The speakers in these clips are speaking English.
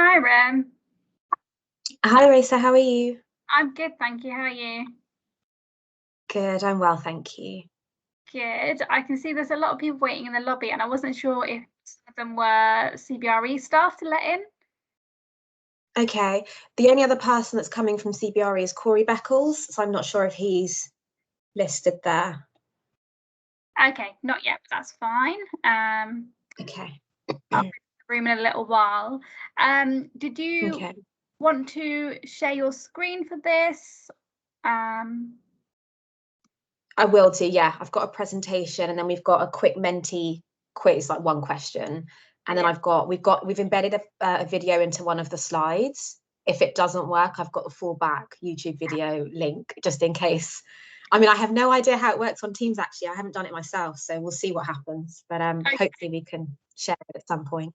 Hi, Rem. Hi, Raisa. How are you? I'm good, thank you. How are you? Good. I'm well, thank you. Good. I can see there's a lot of people waiting in the lobby, and I wasn't sure if some of them were CBRE staff to let in. Okay. The only other person that's coming from CBRE is Corey Beckles, so I'm not sure if he's listed there. Okay, not yet, but that's fine. Okay. I'll be in the room in a little while. Did you want to share your screen for this? I will do, yeah. I've got a presentation, and then we've got a quick Menti quiz, like one question. And then we've embedded a video into one of the slides. If it doesn't work, I've got the fallback YouTube video link just in case. I mean, I have no idea how it works on Teams, actually. I haven't done it myself, so we'll see what happens. But hopefully we can share it at some point.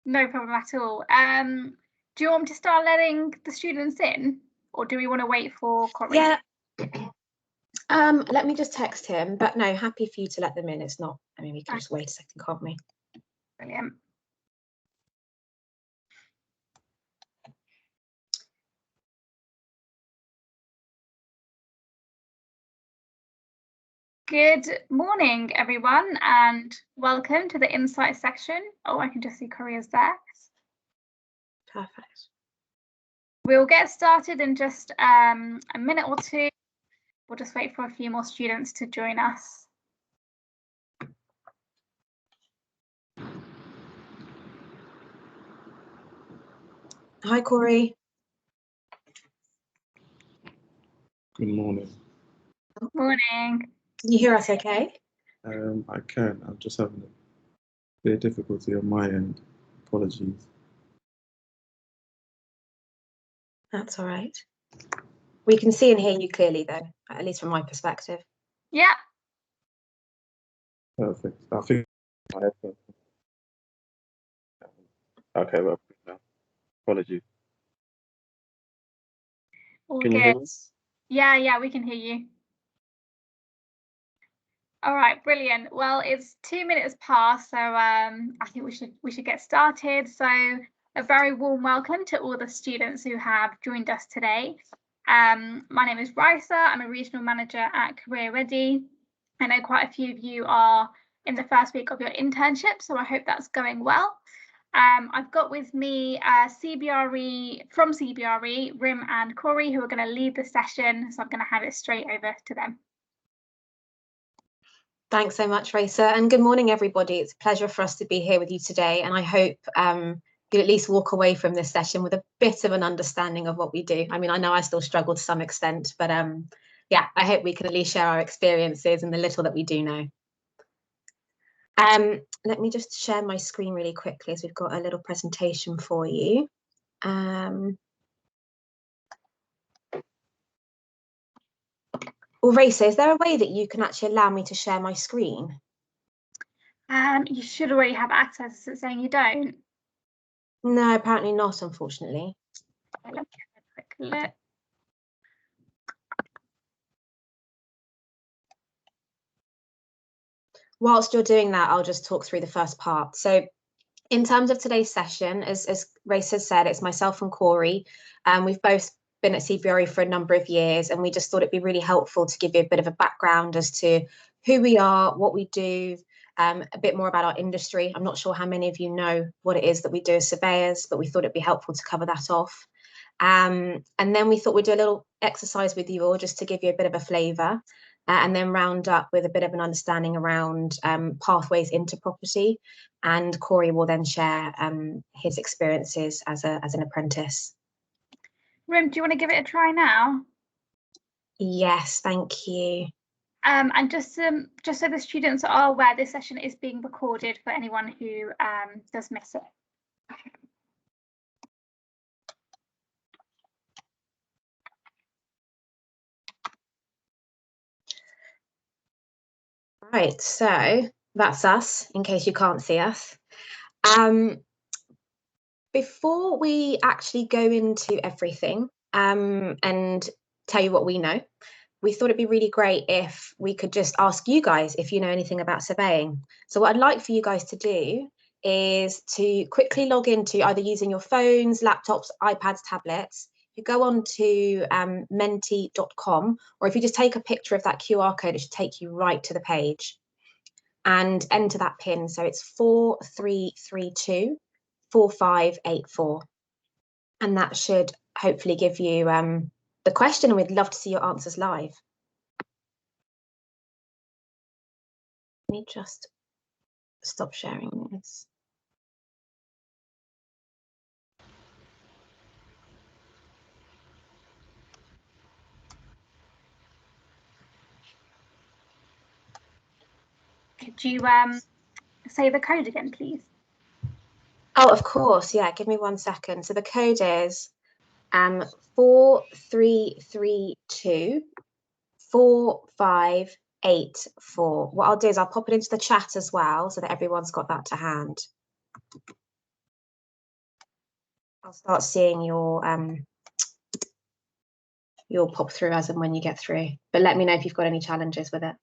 No problem at all. Do you want me to start letting the students in, or do we want to wait for Corey? Yeah. Let me just text him, but no, happy for you to let them in. It's not, I mean, we can just wait a second, can't we? Brilliant. Good morning, everyone, and welcome to the Insight section. Oh, I can just see Corey's there. Perfect. We'll get started in just a minute or two. We'll just wait for a few more students to join us. Hi, Corey. Good morning. Morning. Can you hear us okay? I can. I'm just having a bit of difficulty on my end. Apologies. That's all right. We can see and hear you clearly, though, at least from my perspective. Yeah. Perfect. I think my headphones. Okay, well, no. Apologies. All Can good. you hear me? Yeah, we can hear you. All right, brilliant. Well, it's 2 minutes past, so I think we should get started. So a very warm welcome to all the students who have joined us today. My name is Raisa. I'm a regional manager at Career Ready. I know quite a few of you are in the first week of your internship, so I hope that's going well. I've got with me from CBRE, Rim and Corey, who are going to lead the session. So I'm going to hand it straight over to them. Thanks so much, Raisa, and good morning, everybody. It's a pleasure for us to be here with you today, and I hope you'll at least walk away from this session with a bit of an understanding of what we do. I mean, I know I still struggle to some extent, but yeah, I hope we can at least share our experiences and the little that we do know. Let me just share my screen really quickly, as we've got a little presentation for you. Well, Raisa, is there a way that you can actually allow me to share my screen? You should already have access. Is it saying you don't? No, apparently not, unfortunately. Okay, let me have a quick look. Whilst you're doing that, I'll just talk through the first part. So in terms of today's session, as Raisa said, it's myself and Corey. We've both been at CBRE for a number of years, and we just thought it'd be really helpful to give you a bit of a background as to who we are, what we do, a bit more about our industry. I'm not sure how many of you know what it is that we do as surveyors, but we thought it'd be helpful to cover that off. And then we thought we'd do a little exercise with you all just to give you a bit of a flavour. And then round up with a bit of an understanding around pathways into property. And Corey will then share his experiences as an apprentice. Rim, do you want to give it a try now? Yes, thank you. And just so the students are aware, this session is being recorded for anyone who does miss it. Right, so that's us, in case you can't see us. Before we actually go into everything and tell you what we know, we thought it'd be really great if we could just ask you guys if you know anything about surveying. So what I'd like for you guys to do is to quickly log into either using your phones, laptops, iPads, tablets. You go on to menti.com, or if you just take a picture of that QR code, it should take you right to the page, and enter that PIN. So it's 4332 4584. And that should hopefully give you the question, and we'd love to see your answers live. Let me just stop sharing this. Could you say the code again, please? Oh, of course. Yeah, give me 1 second. So the code is 4332 4584. What I'll do is I'll pop it into the chat as well, so that everyone's got that to hand. I'll start seeing your pop through as and when you get through, but let me know if you've got any challenges with it.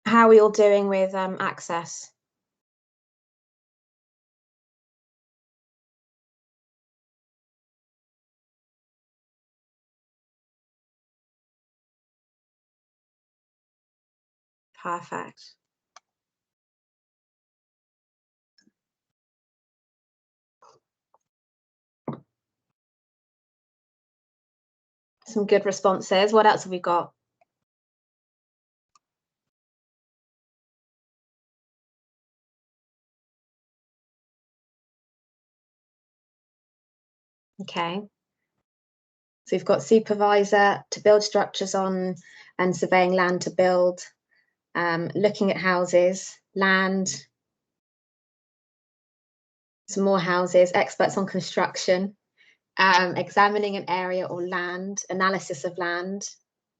How are we all doing with access? Perfect. Some good responses. What else have we got? Okay. So we've got supervisor, to build structures on and surveying land to build, looking at houses, land, some more houses, experts on construction, examining an area or land, analysis of land,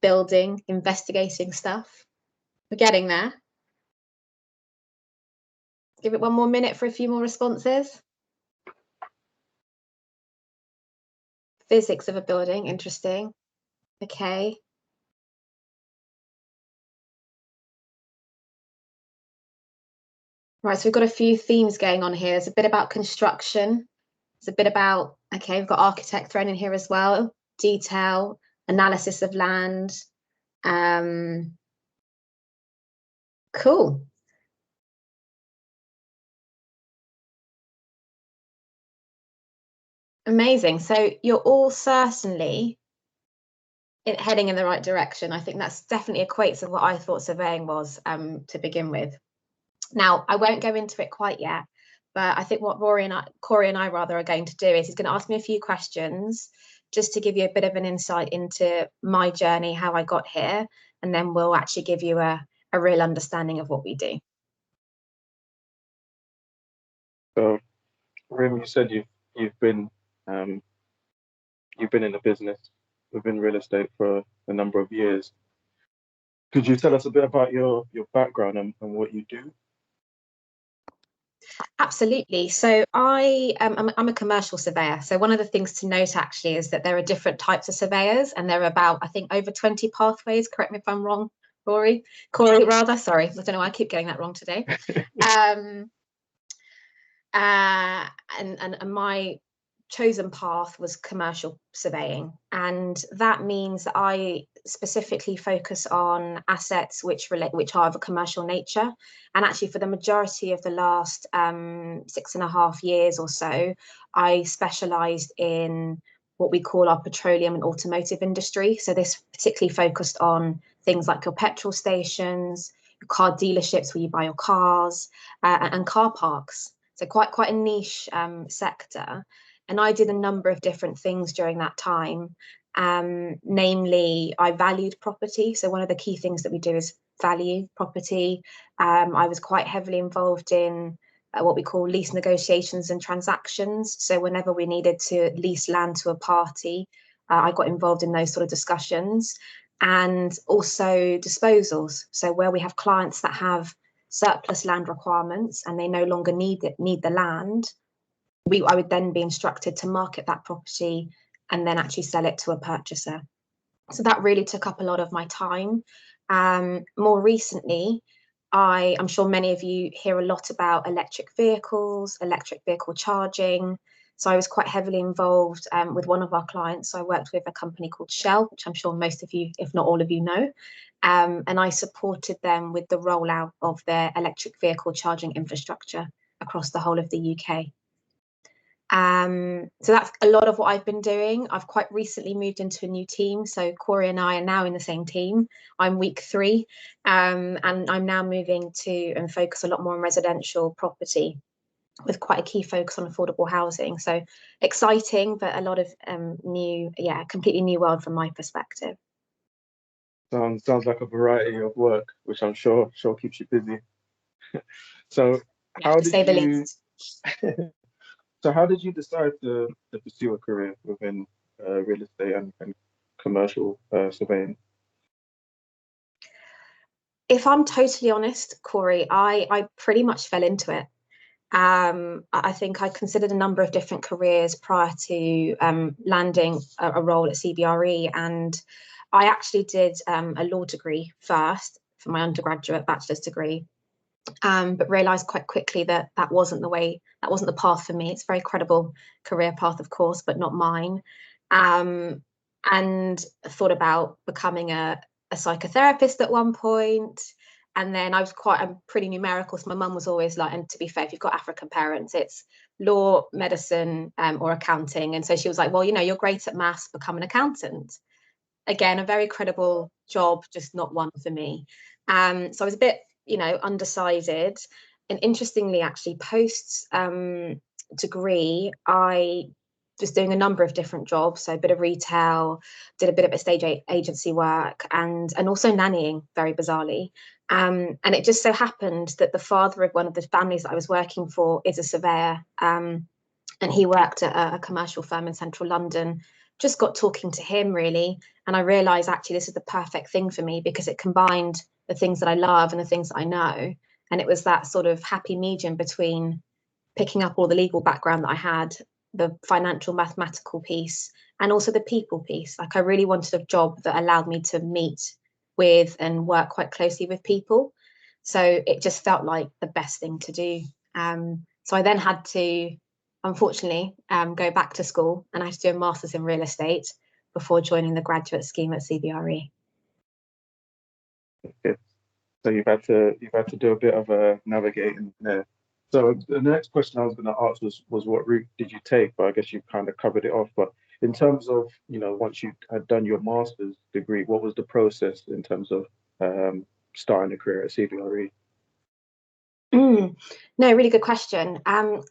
building, investigating stuff. We're getting there. Give it 1 more minute for a few more responses. Physics of a building, interesting. Okay. Right, so we've got a few themes going on here. There's a bit about construction. There's a bit about, okay, we've got architect thrown in here as well. Detail, analysis of land. Cool. Amazing. So you're all certainly heading in the right direction. I think that's definitely equates with what I thought surveying was to begin with. Now, I won't go into it quite yet, but I think what Corey and I are going to do is he's going to ask me a few questions just to give you a bit of an insight into my journey, how I got here, and then we'll actually give you a real understanding of what we do. So, Rim, you said you've been in the business within real estate for a number of years. Could you tell us a bit about your background and what you do? Absolutely. So I'm a commercial surveyor. So one of the things to note actually is that there are different types of surveyors, and there are about, I think, over 20 pathways. Correct me if I'm wrong, Corey rather. Sorry, I don't know why I keep getting that wrong today. And my chosen path was commercial surveying, and that means that I specifically focus on assets which are of a commercial nature. And actually, for the majority of the last 6.5 years or so, I specialised in what we call our petroleum and automotive industry. So this particularly focused on things like your petrol stations, your car dealerships where you buy your cars, and car parks. So quite a niche sector. And I did a number of different things during that time. Namely, I valued property. So one of the key things that we do is value property. I was quite heavily involved in what we call lease negotiations and transactions. So whenever we needed to lease land to a party, I got involved in those sort of discussions, and also disposals. So where we have clients that have surplus land requirements and they no longer need the land, I would then be instructed to market that property and then actually sell it to a purchaser. So that really took up a lot of my time. More recently, I'm sure many of you hear a lot about electric vehicles, electric vehicle charging. So I was quite heavily involved with one of our clients. So I worked with a company called Shell, which I'm sure most of you, if not all of you, know. And I supported them with the rollout of their electric vehicle charging infrastructure across the whole of the UK. So that's a lot of what I've been doing. I've quite recently moved into a new team. So Corey and I are now in the same team. I'm week 3, and I'm now moving to and focus a lot more on residential property with quite a key focus on affordable housing. So exciting, but a lot of completely new world from my perspective. Sounds like a variety of work, which I'm sure keeps you busy. So how did you So how did you decide to pursue a career within real estate and commercial surveying? If I'm totally honest, Corey, I pretty much fell into it. I think I considered a number of different careers prior to landing a role at CBRE, and I actually did a law degree first for my undergraduate bachelor's degree, but realised quite quickly that that wasn't the path for me. It's a very credible career path, of course, but not mine. And thought about becoming a psychotherapist at one point. And then I'm pretty numerical. So my mum was always like, and to be fair, if you've got African parents, it's law, medicine, or accounting. And so she was like, well, you're great at maths, become an accountant. Again, a very credible job, just not one for me. So I was a bit, undecided. And interestingly, actually, post degree, I was doing a number of different jobs. So a bit of retail, did a bit of estate agency work, and also nannying, very bizarrely. And it just so happened that the father of one of the families that I was working for is a surveyor, and he worked at a commercial firm in central London. Just got talking to him, really, and I realised actually this is the perfect thing for me because it combined the things that I love and the things that I know. And it was that sort of happy medium between picking up all the legal background that I had, the financial mathematical piece, and also the people piece. Like I really wanted a job that allowed me to meet with and work quite closely with people. So it just felt like the best thing to do. So I then had to, unfortunately, go back to school, and I had to do a master's in real estate before joining the graduate scheme at CBRE. Okay. So you've had to do a bit of a navigating there. So the next question I was going to ask was what route did you take? But I guess you kind of covered it off. But in terms of, once you had done your master's degree, what was the process in terms of starting a career at CBRE? No, really good question.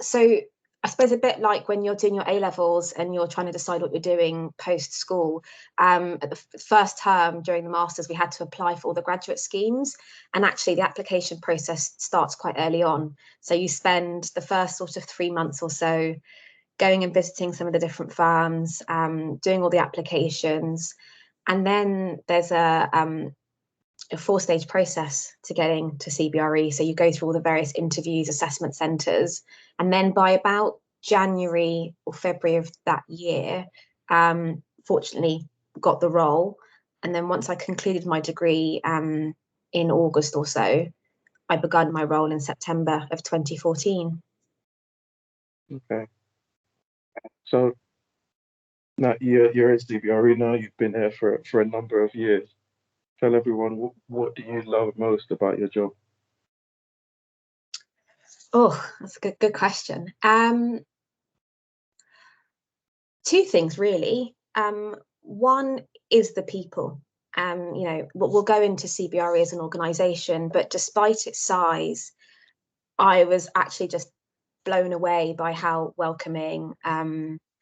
So I suppose a bit like when you're doing your A-levels and you're trying to decide what you're doing post-school, at the first term during the Masters, we had to apply for all the graduate schemes. And actually the application process starts quite early on. So you spend the first sort of 3 months or so going and visiting some of the different firms, doing all the applications. And then there's a 4-stage process to getting to CBRE. So you go through all the various interviews, assessment centres, and then by about January or February of that year, fortunately got the role. And then once I concluded my degree in August or so, I begun my role in September of 2014. Okay. So now you're at CBRE now. You've been there for a number of years. Tell everyone what do you love most about your job? Oh, that's a good question. 2 things really. One is the people. We'll go into CBRE as an organisation, but despite its size, I was actually just blown away by how welcoming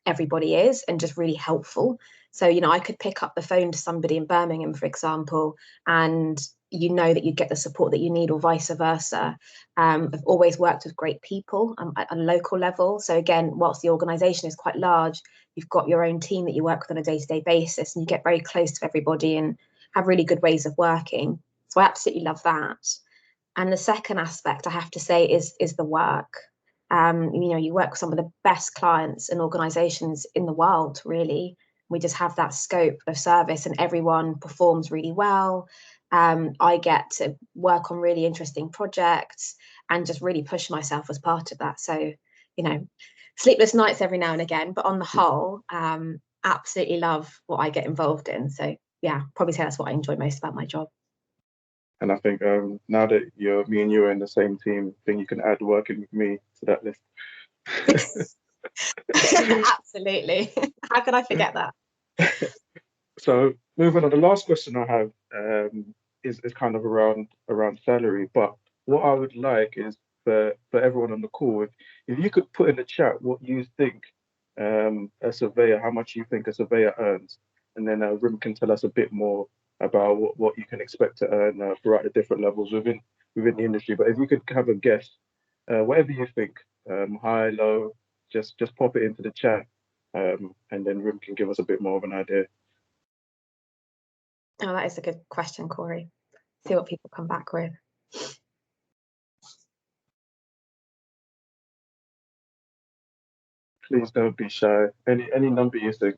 everybody is and just really helpful. So, you know, I could pick up the phone to somebody in Birmingham, for example, and you know that you get the support that you need, or vice versa. I've always worked with great people at a local level. So again, whilst the organisation is quite large, you've got your own team that you work with on a day-to-day basis, and you get very close to everybody and have really good ways of working. So I absolutely love that. And the second aspect, I have to say, is the work. You know, you work with some of the best clients and organisations in the world, really. We just have that scope of service, and everyone performs really well. I get to work on really interesting projects and just really push myself as part of that. So, you know, sleepless nights every now and again, but on the whole, absolutely love what I get involved in. So yeah, probably say that's what I enjoy most about my job. And I think now that me and you are in the same team, I think you can add working with me to that list. Absolutely. How could I forget that? So moving on, the last question I have is kind of around salary. But what I would like is for everyone on the call, if you could put in the chat what you think a surveyor, how much you think a surveyor earns, and then Rim can tell us a bit more about what you can expect to earn throughout the different levels within the industry. But if you could have a guess, whatever you think, high, low, just pop it into the chat, and then Rim can give us a bit more of an idea. Oh, that is a good question, Corey. See what people come back with. Please don't be shy. Any number you think.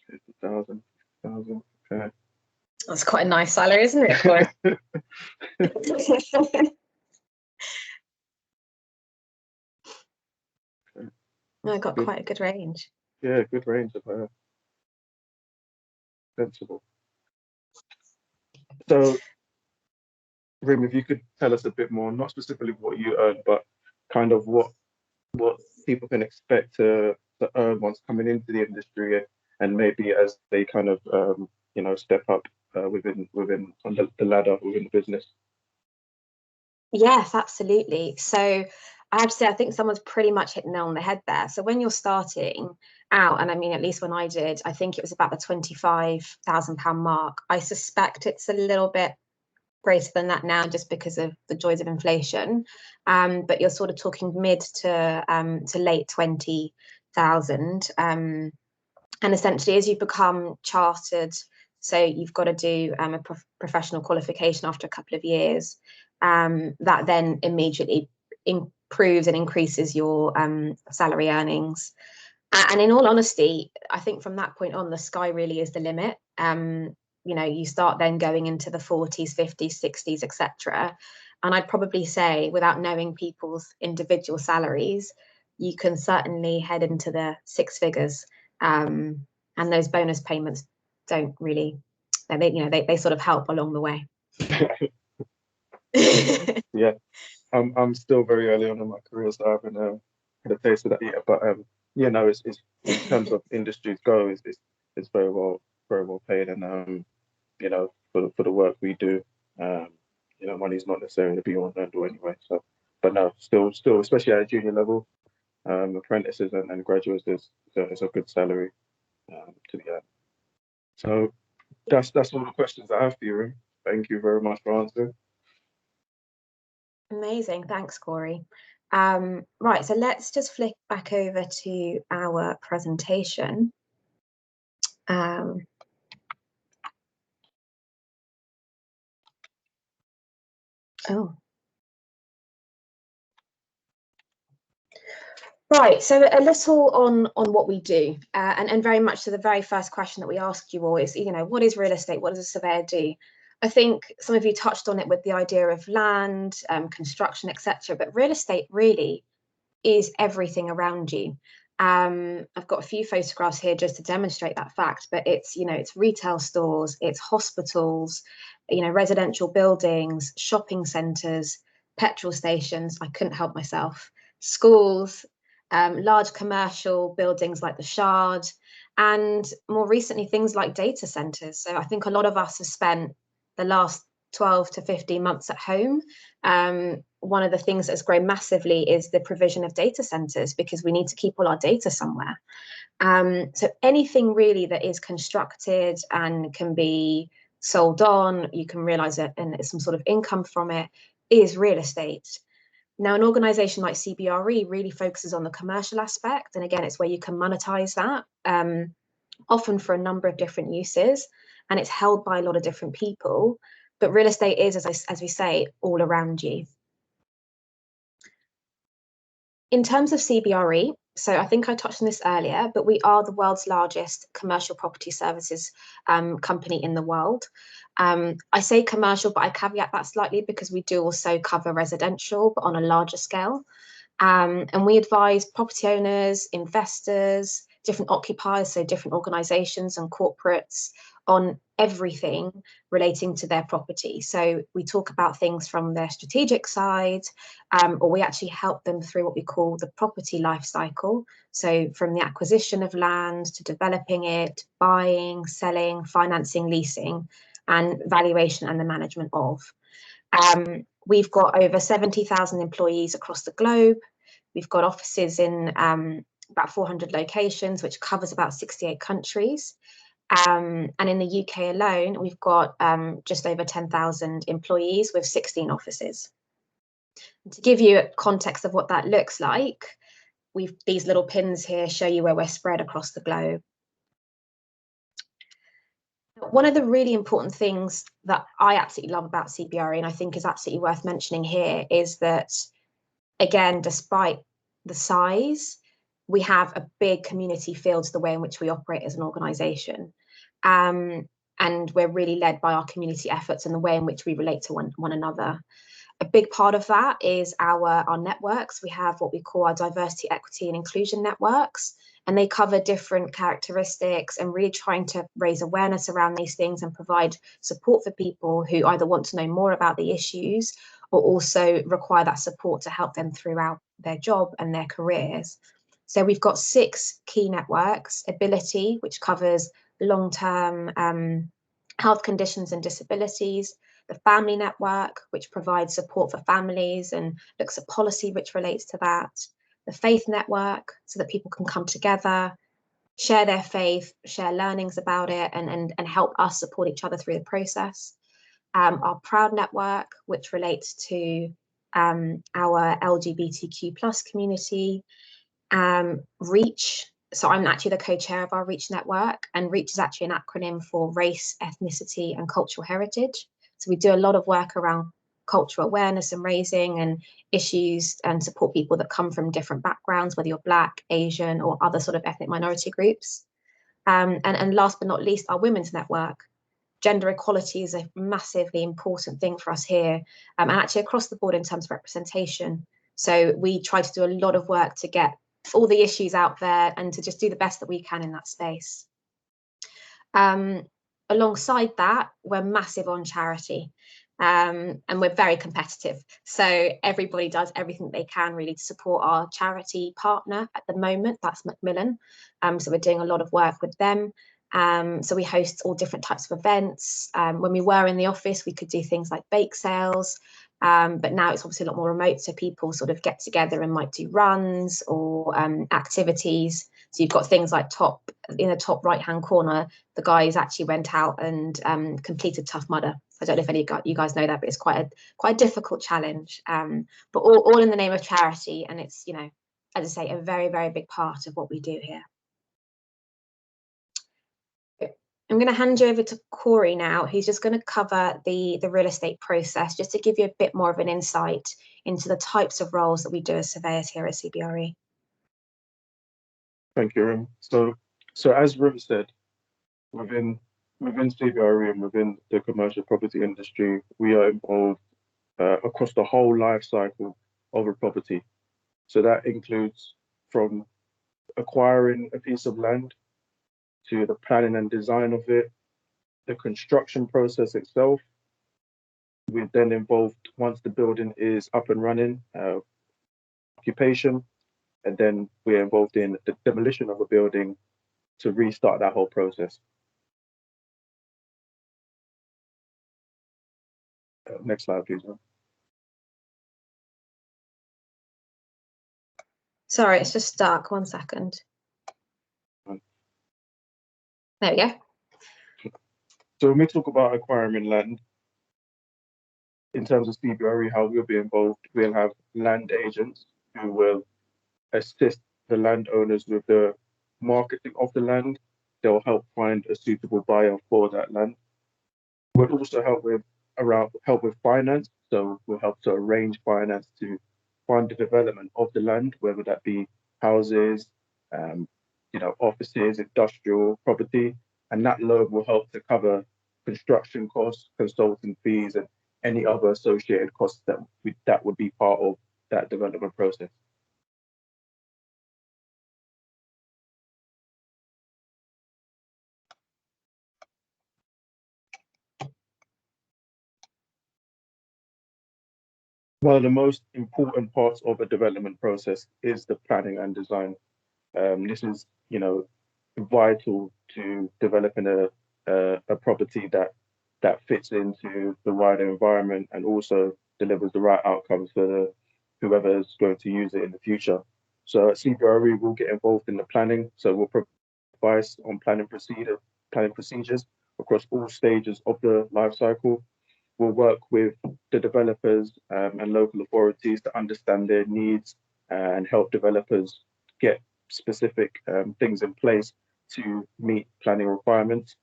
50,000, okay. That's quite a nice salary, isn't it, Corey? No, I got Good. quite a good range. Yeah, good range of sensible. So, Rim, if you could tell us a bit more, not specifically what you earn, but kind of what people can expect to earn once coming into the industry, and maybe as they kind of you know, step up within on the ladder within the business. Yes, absolutely. So I have to say, I think someone's pretty much hit the nail on the head there. So when you're starting out, and I mean, at least when I did, I think it was about the £25,000 mark. I suspect it's a little bit greater than that now, just because of the joys of inflation. But you're sort of talking mid to late 20,000. And essentially, as you become chartered, so you've got to do a professional qualification after a couple of years. That then immediately improves and increases your salary earnings. And in all honesty, I think from that point on, the sky really is the limit. You know, you start then going into the 40s, 50s, 60s, etc. And I'd probably say, without knowing people's individual salaries, you can certainly head into the six figures. And those bonus payments don't really, they sort of help along the way. Yeah, I'm still very early on in my career, so I haven't had a taste of that yet. But yeah, no, it's in terms of industries go, it's very well paid, and you know, for the work we do, you know, money's not necessarily the be all and end all anyway. So, but no, still, especially at a junior level, apprentices and graduates, there's a good salary to be had. So that's all the questions I have for you, Rim. Thank you very much for answering. Amazing, thanks, Corey. Right, so let's just flick back over to our presentation. Oh. Right, so a little on what we do, and very much to the very first question that we asked you all is, you know, what is real estate? What does a surveyor do? I think some of you touched on it with the idea of land, construction, etc. But real estate really is everything around you. I've got a few photographs here just to demonstrate that fact, but it's, you know, it's retail stores, it's hospitals, you know, residential buildings, shopping centres, petrol stations, I couldn't help myself, schools, large commercial buildings like the Shard, and more recently things like data centres. So I think a lot of us have spent the last 12 to 15 months at home, one of the things that's grown massively is the provision of data centers, because we need to keep all our data somewhere. So anything really that is constructed and can be sold on, you can realize it and some sort of income from it, is real estate. Now, an organization like CBRE really focuses on the commercial aspect. And again, it's where you can monetize that, often for a number of different uses. And it's held by a lot of different people. But real estate is, as we say, all around you. In terms of CBRE, so I think I touched on this earlier, but we are the world's largest commercial property services company in the world. I say commercial, but I caveat that slightly because we do also cover residential, but on a larger scale. And we advise property owners, investors, different occupiers, so different organizations and corporates, on everything relating to their property. So we talk about things from their strategic side, or we actually help them through what we call the property life cycle. So from the acquisition of land to developing it, buying, selling, financing, leasing, and valuation and the management of. We've got over 70,000 employees across the globe. We've got offices in about 400 locations, which covers about 68 countries. And in the UK alone, we've got just over 10,000 employees with 16 offices. And to give you a context of what that looks like, these little pins here show you where we're spread across the globe. One of the really important things that I absolutely love about CBRE, and I think is absolutely worth mentioning here, is that, again, despite the size, we have a big community feel to the way in which we operate as an organisation. And we're really led by our community efforts and the way in which we relate to one another. A big part of that is our networks. We have what we call our diversity, equity and inclusion networks, and they cover different characteristics and really trying to raise awareness around these things and provide support for people who either want to know more about the issues or also require that support to help them throughout their job and their careers. So we've got 6 key networks: Ability, which covers long-term health conditions and disabilities; the Family Network, which provides support for families and looks at policy which relates to that; the Faith Network, so that people can come together, share their faith, share learnings about it, and help us support each other through the process; our Proud Network, which relates to our LGBTQ+ community; REACH. So I'm actually the co-chair of our REACH network, and REACH is actually an acronym for Race, Ethnicity and Cultural Heritage. So we do a lot of work around cultural awareness and raising and issues, and support people that come from different backgrounds, whether you're Black, Asian or other sort of ethnic minority groups. And last but not least, our Women's Network. Gender equality is a massively important thing for us here, and actually across the board in terms of representation. So we try to do a lot of work to get all the issues out there and to just do the best that we can in that space. Alongside that, we're massive on charity, and we're very competitive. So everybody does everything they can really to support our charity partner at the moment, that's Macmillan. So we're doing a lot of work with them. So we host all different types of events. When we were in the office, we could do things like bake sales. But now it's obviously a lot more remote, so people sort of get together and might do runs or activities. So you've got things like in the top right-hand corner, the guys actually went out and completed Tough Mudder. I don't know if any of you guys know that, but it's quite a difficult challenge. But all in the name of charity, and it's, you know, as I say, a very, very big part of what we do here. I'm going to hand you over to Corey now, who's just going to cover the real estate process, just to give you a bit more of an insight into the types of roles that we do as surveyors here at CBRE. Thank you, Rim. So as Rim said, within CBRE and within the commercial property industry, we are involved across the whole life cycle of a property. So that includes from acquiring a piece of land to the planning and design of it, the construction process itself. We're then involved once the building is up and running, occupation, and then we're involved in the demolition of a building to restart that whole process. Next slide, please. Sorry, it's just stuck. 1 second. There we go. So when we talk about acquiring land, in terms of CBRE, how we'll be involved, we'll have land agents who will assist the landowners with the marketing of the land. They'll help find a suitable buyer for that land. We'll also help with finance. So we'll help to arrange finance to fund the development of the land, whether that be houses, offices, industrial property, and that loan will help to cover construction costs, consulting fees, and any other associated costs that would be part of that development process. One of the most important parts of a development process is the planning and design. This is, vital to developing a property that fits into the wider environment and also delivers the right outcomes for whoever is going to use it in the future. So at CBRE, we'll get involved in the planning. So we'll provide advice on planning procedures across all stages of the life cycle. We'll work with the developers and local authorities to understand their needs and help developers get specific things in place to meet planning requirements.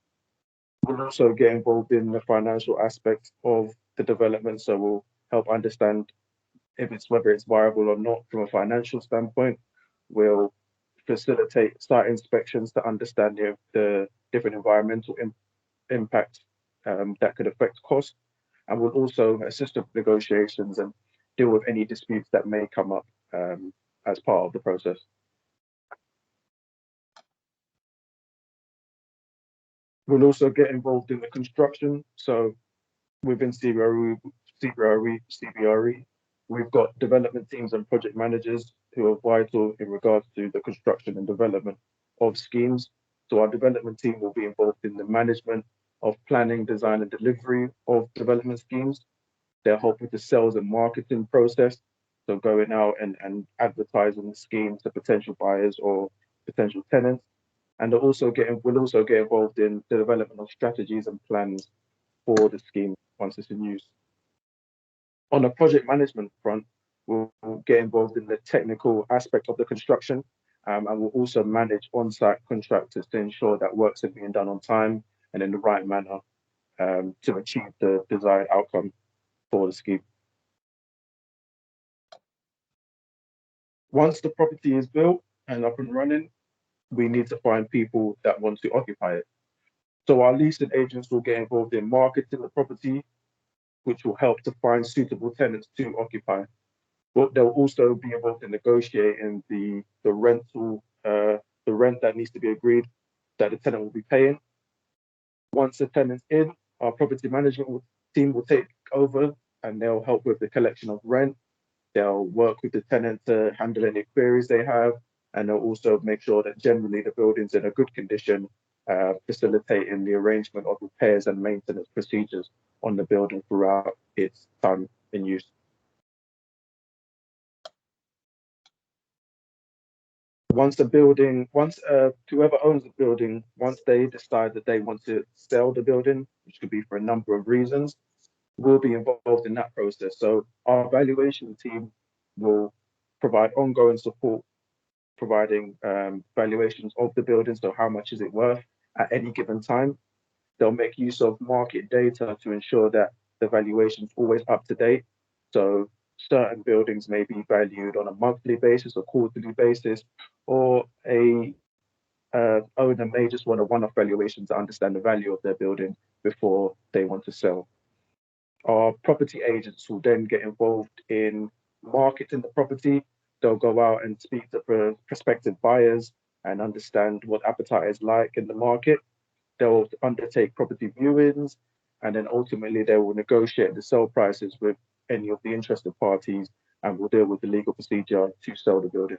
We'll also get involved in the financial aspects of the development, so we'll help understand whether it's viable or not from a financial standpoint. We'll facilitate site inspections to understand the different environmental impact that could affect cost, and we'll also assist with negotiations and deal with any disputes that may come up as part of the process. We'll also get involved in the construction. So within CBRE, we've got development teams and project managers who are vital in regards to the construction and development of schemes. So our development team will be involved in the management of planning, design, and delivery of development schemes. They'll help with the sales and marketing process. So going out and advertising the scheme to potential buyers or potential tenants. And we'll also get involved in the development of strategies and plans for the scheme once it's in use. On the project management front, we'll get involved in the technical aspect of the construction, and we'll also manage on-site contractors to ensure that works are being done on time and in the right manner to achieve the desired outcome for the scheme. Once the property is built and up and running, we need to find people that want to occupy it. So our leasing agents will get involved in marketing the property, which will help to find suitable tenants to occupy. But they'll also be involved in negotiating the rental, the rent that needs to be agreed that the tenant will be paying. Once the tenant's in, our property management team will take over and they'll help with the collection of rent. They'll work with the tenant to handle any queries they have, and they'll also make sure that generally the building's in a good condition, facilitating the arrangement of repairs and maintenance procedures on the building throughout its time in use. Whoever owns the building, once they decide that they want to sell the building, which could be for a number of reasons, we'll be involved in that process. So our valuation team will provide ongoing support, providing valuations of the building. So how much is it worth at any given time? They'll make use of market data to ensure that the valuation is always up to date. So certain buildings may be valued on a monthly basis or quarterly basis, or a owner may just want a one-off valuation to understand the value of their building before they want to sell. Our property agents will then get involved in marketing the property. They'll go out and speak to prospective buyers and understand what appetite is like in the market. They'll undertake property viewings, and then ultimately they will negotiate the sale prices with any of the interested parties and will deal with the legal procedure to sell the building.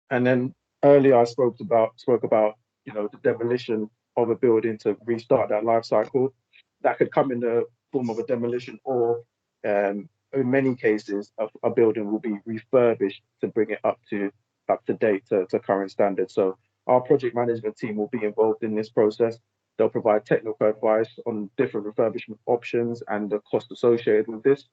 And then earlier I spoke about the demolition of a building to restart that life cycle. That could come in the form of a demolition, or in many cases, a building will be refurbished to bring it up to date to current standards. So our project management team will be involved in this process. They'll provide technical advice on different refurbishment options and the cost associated with this.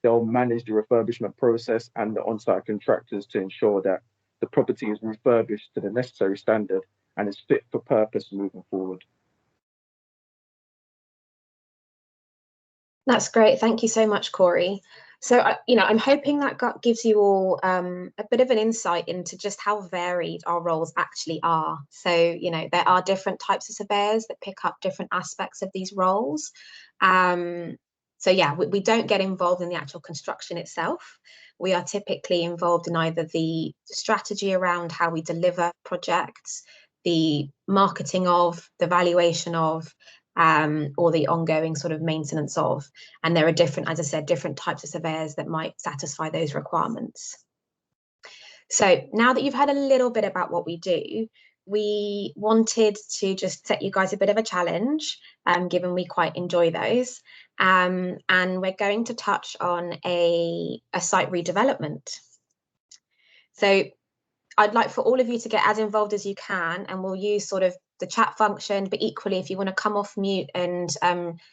They'll manage the refurbishment process and the on-site contractors to ensure that the property is refurbished to the necessary standard and is fit for purpose moving forward. That's great. Thank you so much, Corey. So, I'm hoping that gives you all a bit of an insight into just how varied our roles actually are. So, there are different types of surveyors that pick up different aspects of these roles. So yeah, we don't get involved in the actual construction itself. We are typically involved in either the strategy around how we deliver projects, the marketing of, the valuation of, or the ongoing sort of maintenance of. And there are different, as I said, different types of surveyors that might satisfy those requirements. So now that you've had a little bit about what we do, we wanted to just set you guys a bit of a challenge, given we quite enjoy those. And we're going to touch on a site redevelopment. So I'd like for all of you to get as involved as you can, and we'll use sort of the chat function, but equally, if you want to come off mute and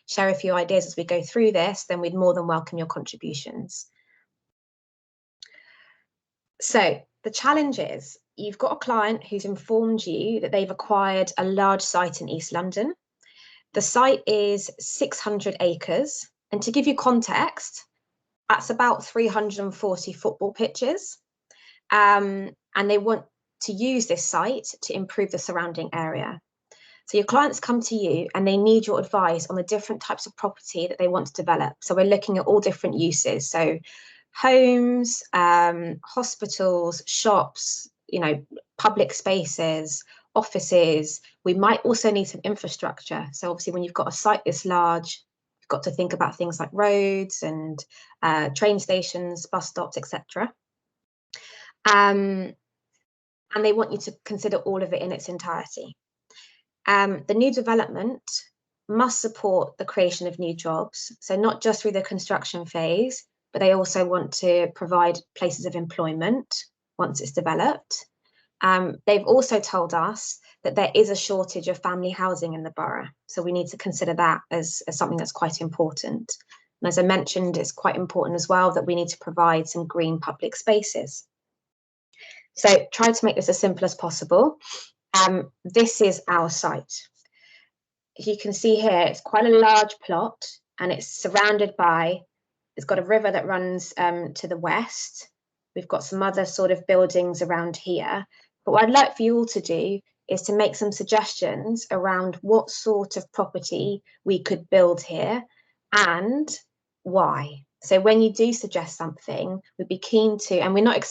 share a few ideas as we go through this, then we'd more than welcome your contributions. So the challenge is, you've got a client who's informed you that they've acquired a large site in East London. The site is 600 acres. And to give you context, that's about 340 football pitches. And they want to use this site to improve the surrounding area. So your clients come to you and they need your advice on the different types of property that they want to develop. So we're looking at all different uses. So homes, hospitals, shops, public spaces, offices. We might also need some infrastructure. So obviously when you've got a site this large, you've got to think about things like roads and train stations, bus stops, etc. And they want you to consider all of it in its entirety. The new development must support the creation of new jobs. So not just through the construction phase, but they also want to provide places of employment once it's developed. They've also told us that there is a shortage of family housing in the borough. So we need to consider that as something that's quite important. And as I mentioned, it's quite important as well that we need to provide some green public spaces. So try to make this as simple as possible. This is our site. You can see here, it's quite a large plot and it's surrounded by, it's got a river that runs to the west. We've got some other sort of buildings around here. But what I'd like for you all to do is to make some suggestions around what sort of property we could build here and why. So when you do suggest something, we'd be keen to, and we're not,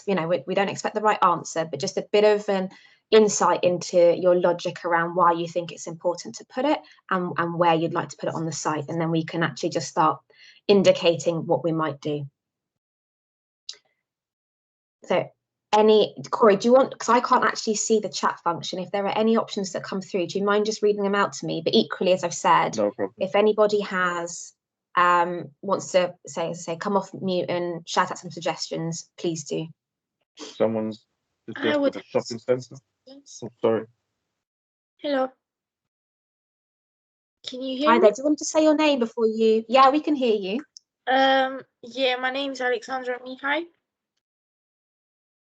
we don't expect the right answer, but just a bit of an insight into your logic around why you think it's important to put it and where you'd like to put it on the site. And then we can actually just start indicating what we might do. So Corey, do you want, because I can't actually see the chat function, if there are any options that come through, do you mind just reading them out to me? But equally, as I've said, No problem. If anybody has wants to say come off mute and shout out some suggestions, please do. Someone's suggested a shopping centre. Oh, sorry. Hello. Can you hear Hi me? there. Do you want to say your name before you? Yeah, we can hear you. Yeah, my name is Alexandra Mihai.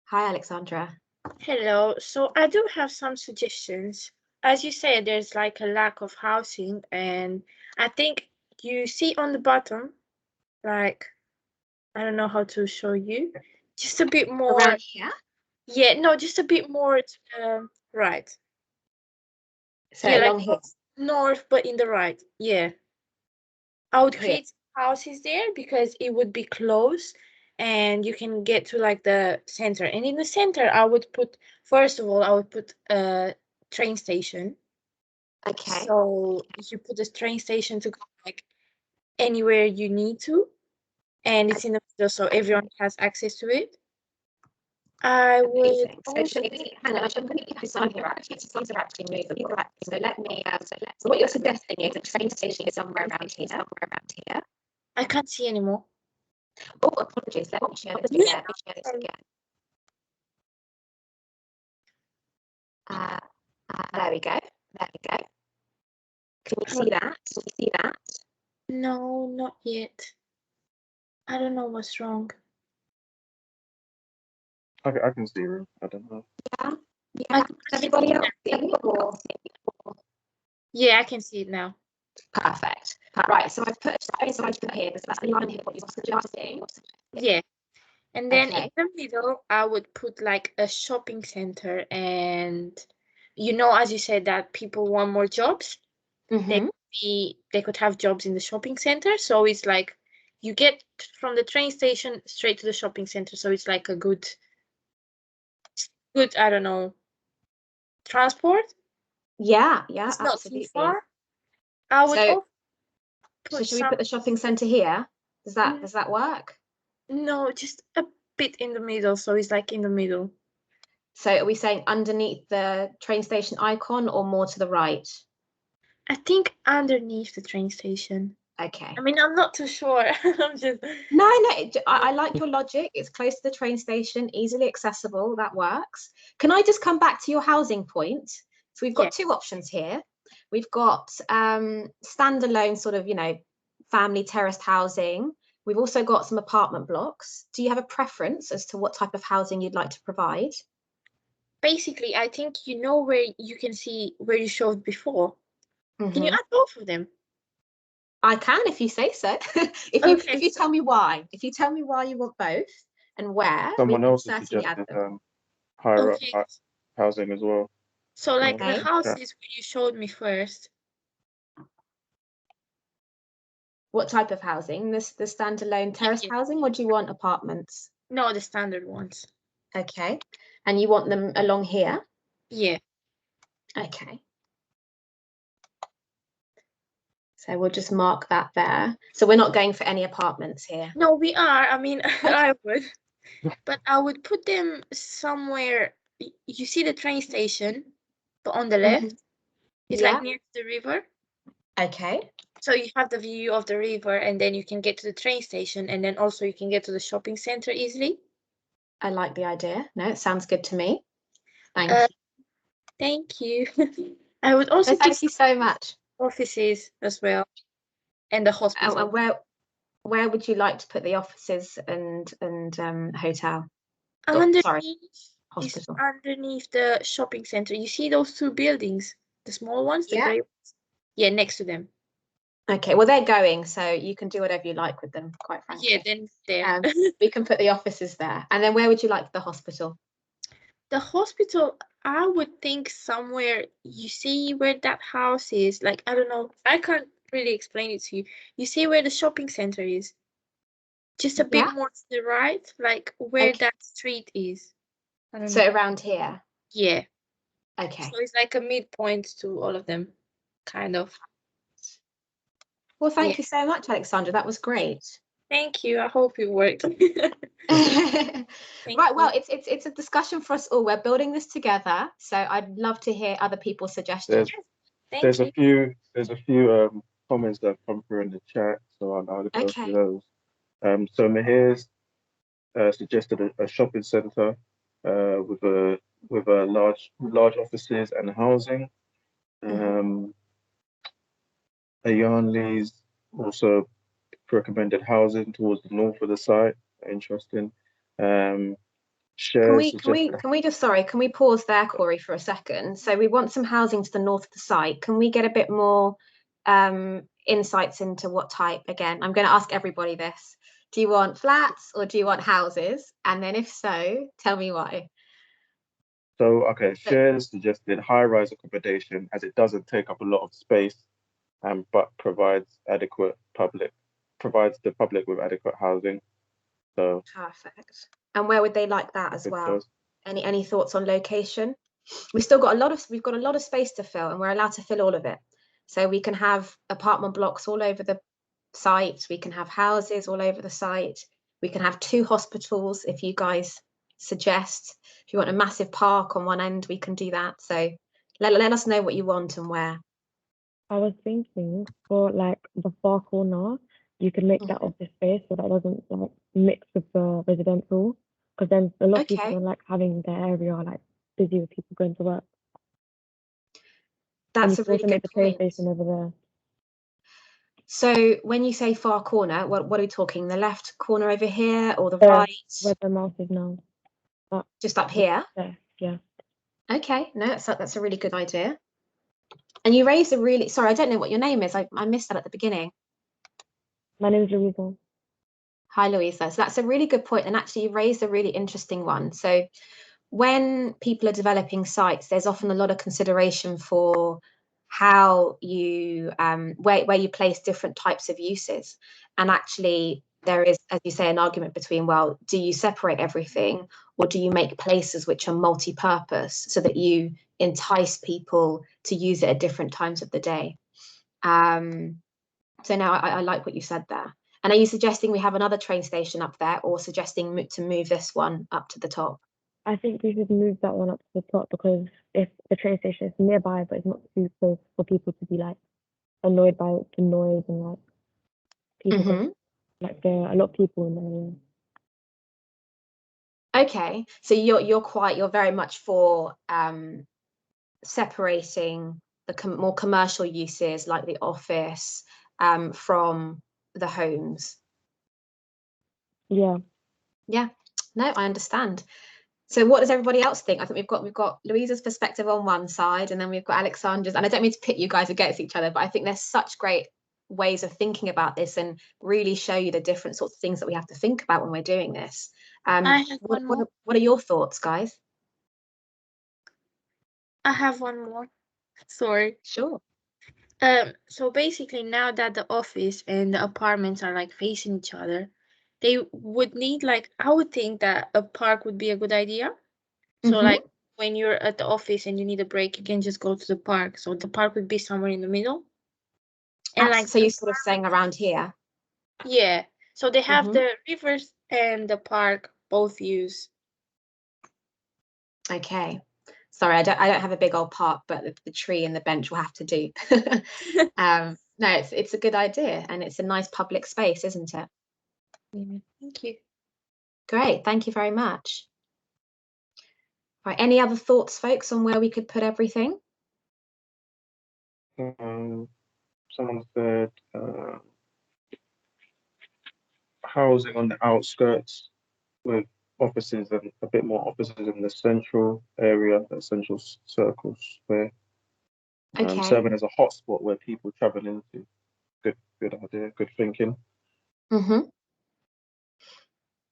Hi, Alexandra. Hello. So I do have some suggestions. As you said, there's like a lack of housing, and I think you see on the bottom, like, I don't know how to show you, just a bit more. Around here? Yeah, no, just a bit more to the right. So yeah, along like here. north, but in the right. Yeah. I would Here. create houses there because it would be close and you can get to like the center. And in the center, I would put, first of all, I would put a train station. Okay. So you put the train station to go like anywhere you need to. And it's in the middle, so everyone has access to it. I would Amazing. So also, hang on, I should put it sign here actually. So things are actually moving. You're right. So let me. So what you're suggesting is a train station is somewhere around here. Somewhere around here. I can't see anymore. Oh, apologies. Let me share this again. Let me share this Sorry. again. There we go. There we go. Can you see that? Can you see that? No, not yet. I don't know what's wrong. I can see her. I don't know. Yeah. I Yeah. can Everybody see else? it. Yeah, I can see it now. Perfect. Right. So I've put here. That's the line here. What you're suggesting. Yeah. And then Okay. in the middle, I would put like a shopping center. And you know, as you said, that people want more jobs. Mhm. They could have jobs in the shopping center. So it's like you get from the train station straight to the shopping center. So it's like a good, I don't know, transport. Yeah. Yeah. It's not Absolutely. too far. I would So, also so put should we put the shopping centre here? Does that work? No, just a bit in the middle. So it's like in the middle. So are we saying underneath the train station icon or more to the right? I think underneath the train station. Okay. I mean, I'm not too sure. I'm just No, I like your logic. It's close to the train station, easily accessible. That works. Can I just come back to your housing point? So we've got two options here. We've got standalone sort of, family terraced housing. We've also got some apartment blocks. Do you have a preference as to what type of housing you'd like to provide? basically, I think you know where you can see where you showed before. Can you add both of them? I can if you say so. If you tell me why, if you tell me why you want both and where, Someone else has certainly add suggested them. higher Okay. up housing as well. So like Okay. the houses where you showed me first. What type of housing? The standalone terrace housing, or do you want apartments? No, the standard ones. Okay. And you want them along here? Yeah. Okay. So we'll just mark that there. So we're not going for any apartments here. No, we are. I mean, I would. But I would put them somewhere. You see the train station, but on the left, it's like near the river. Okay. So you have the view of the river, and then you can get to the train station, and then also you can get to the shopping center easily. I like the idea. No, it sounds good to me. Thank you. Thank you. I would also Thank you so much. offices as well, and the hospital. And where would you like to put the offices and hotel? Hospital. Underneath the shopping center. You see those two buildings, the small ones, the gray ones? Yeah, next to them. Okay, well, they're going, so you can do whatever you like with them, quite frankly. Yeah, then there. We can put the offices there. And then where would you like the hospital? The hospital, I would think somewhere, you see where that house is, like, I don't know, I can't really explain it to you. You see where the shopping center is? Just a bit more to the right, like where that street is. I don't know. Around here? Yeah. Okay. So it's like a midpoint to all of them, kind of. Well, thank you so much, Alexandra. That was great. Thank you. I hope it worked. Right, well, it's a discussion for us all. We're building this together, so I'd love to hear other people's suggestions. There's a few comments that have come through in the chat, so I'll go through those. So Mahir's suggested a shopping centre with a large offices and housing. Ayanli's also recommended housing towards the north of the site. Interesting. Can we pause there, Corey, for a second? So we want some housing to the north of the site. Can we get a bit more insights into what type? Again, I'm going to ask everybody this. Do you want flats or do you want houses? And then if so, tell me why. So, okay, Shares suggested high-rise accommodation as it doesn't take up a lot of space, but provides the public with adequate housing. So perfect. And where would they like that as well? Any thoughts on location? We've got a lot of space to fill, and we're allowed to fill all of it. So we can have apartment blocks all over the site. We can have houses all over the site. We can have 2 hospitals if you guys suggest. If you want a massive park on one end, we can do that. So let us know what you want and where. I was thinking for like the far corner, you could make that office space so that doesn't like mix with the residential, because then a lot of people Okay. don't like having their area like busy with people going to work. That's a And you really can also make good the train point. station over there. So when you say far corner, what are we talking? The left corner over here or the There, right? where the mouse is now. Just up here? There, yeah. Okay, no, that's a really good idea. And you raised a really, sorry, I don't know what your name is. I missed that at the beginning. My name is Louisa. Hi, Louisa. So that's a really good point. And actually, you raised a really interesting one. So when people are developing sites, there's often a lot of consideration for how you, where you place different types of uses. And actually, there is, as you say, an argument between, well, do you separate everything or do you make places which are multi-purpose so that you entice people to use it at different times of the day? So now I like what you said there. And are you suggesting we have another train station up there or suggesting to move this one up to the top? I think we should move that one up to the top, because if the train station is nearby but it's not too close for people to be like annoyed by the noise and like people like there are a lot of people in the area. Okay, so you're very much for separating the more commercial uses like the office from the homes. Yeah. Yeah, no, I understand. So what does everybody else think? I think we've got Louisa's perspective on one side, and then we've got Alexandra's. And I don't mean to pit you guys against each other, but I think there's such great ways of thinking about this and really show you the different sorts of things that we have to think about when we're doing this. I have one more. What are your thoughts, guys? I have one more. Sorry. Sure. So basically, now that the office and the apartments are like facing each other, they would need like, I would think that a park would be a good idea. So like when you're at the office and you need a break, you can just go to the park. So the park would be somewhere in the middle. And like, so you're sort of saying around here. yeah. So they have the rivers and the park both views. Okay. Sorry, I don't have a big old park, but the tree and the bench will have to do. No, it's a good idea, and it's a nice public space, isn't it? Yeah, thank you. Great, thank you very much. Right, any other thoughts, folks, on where we could put everything? Someone said housing on the outskirts with offices and a bit more offices in the central area, the central circle square, serving as a hotspot where people travel into. Good idea, good thinking. No,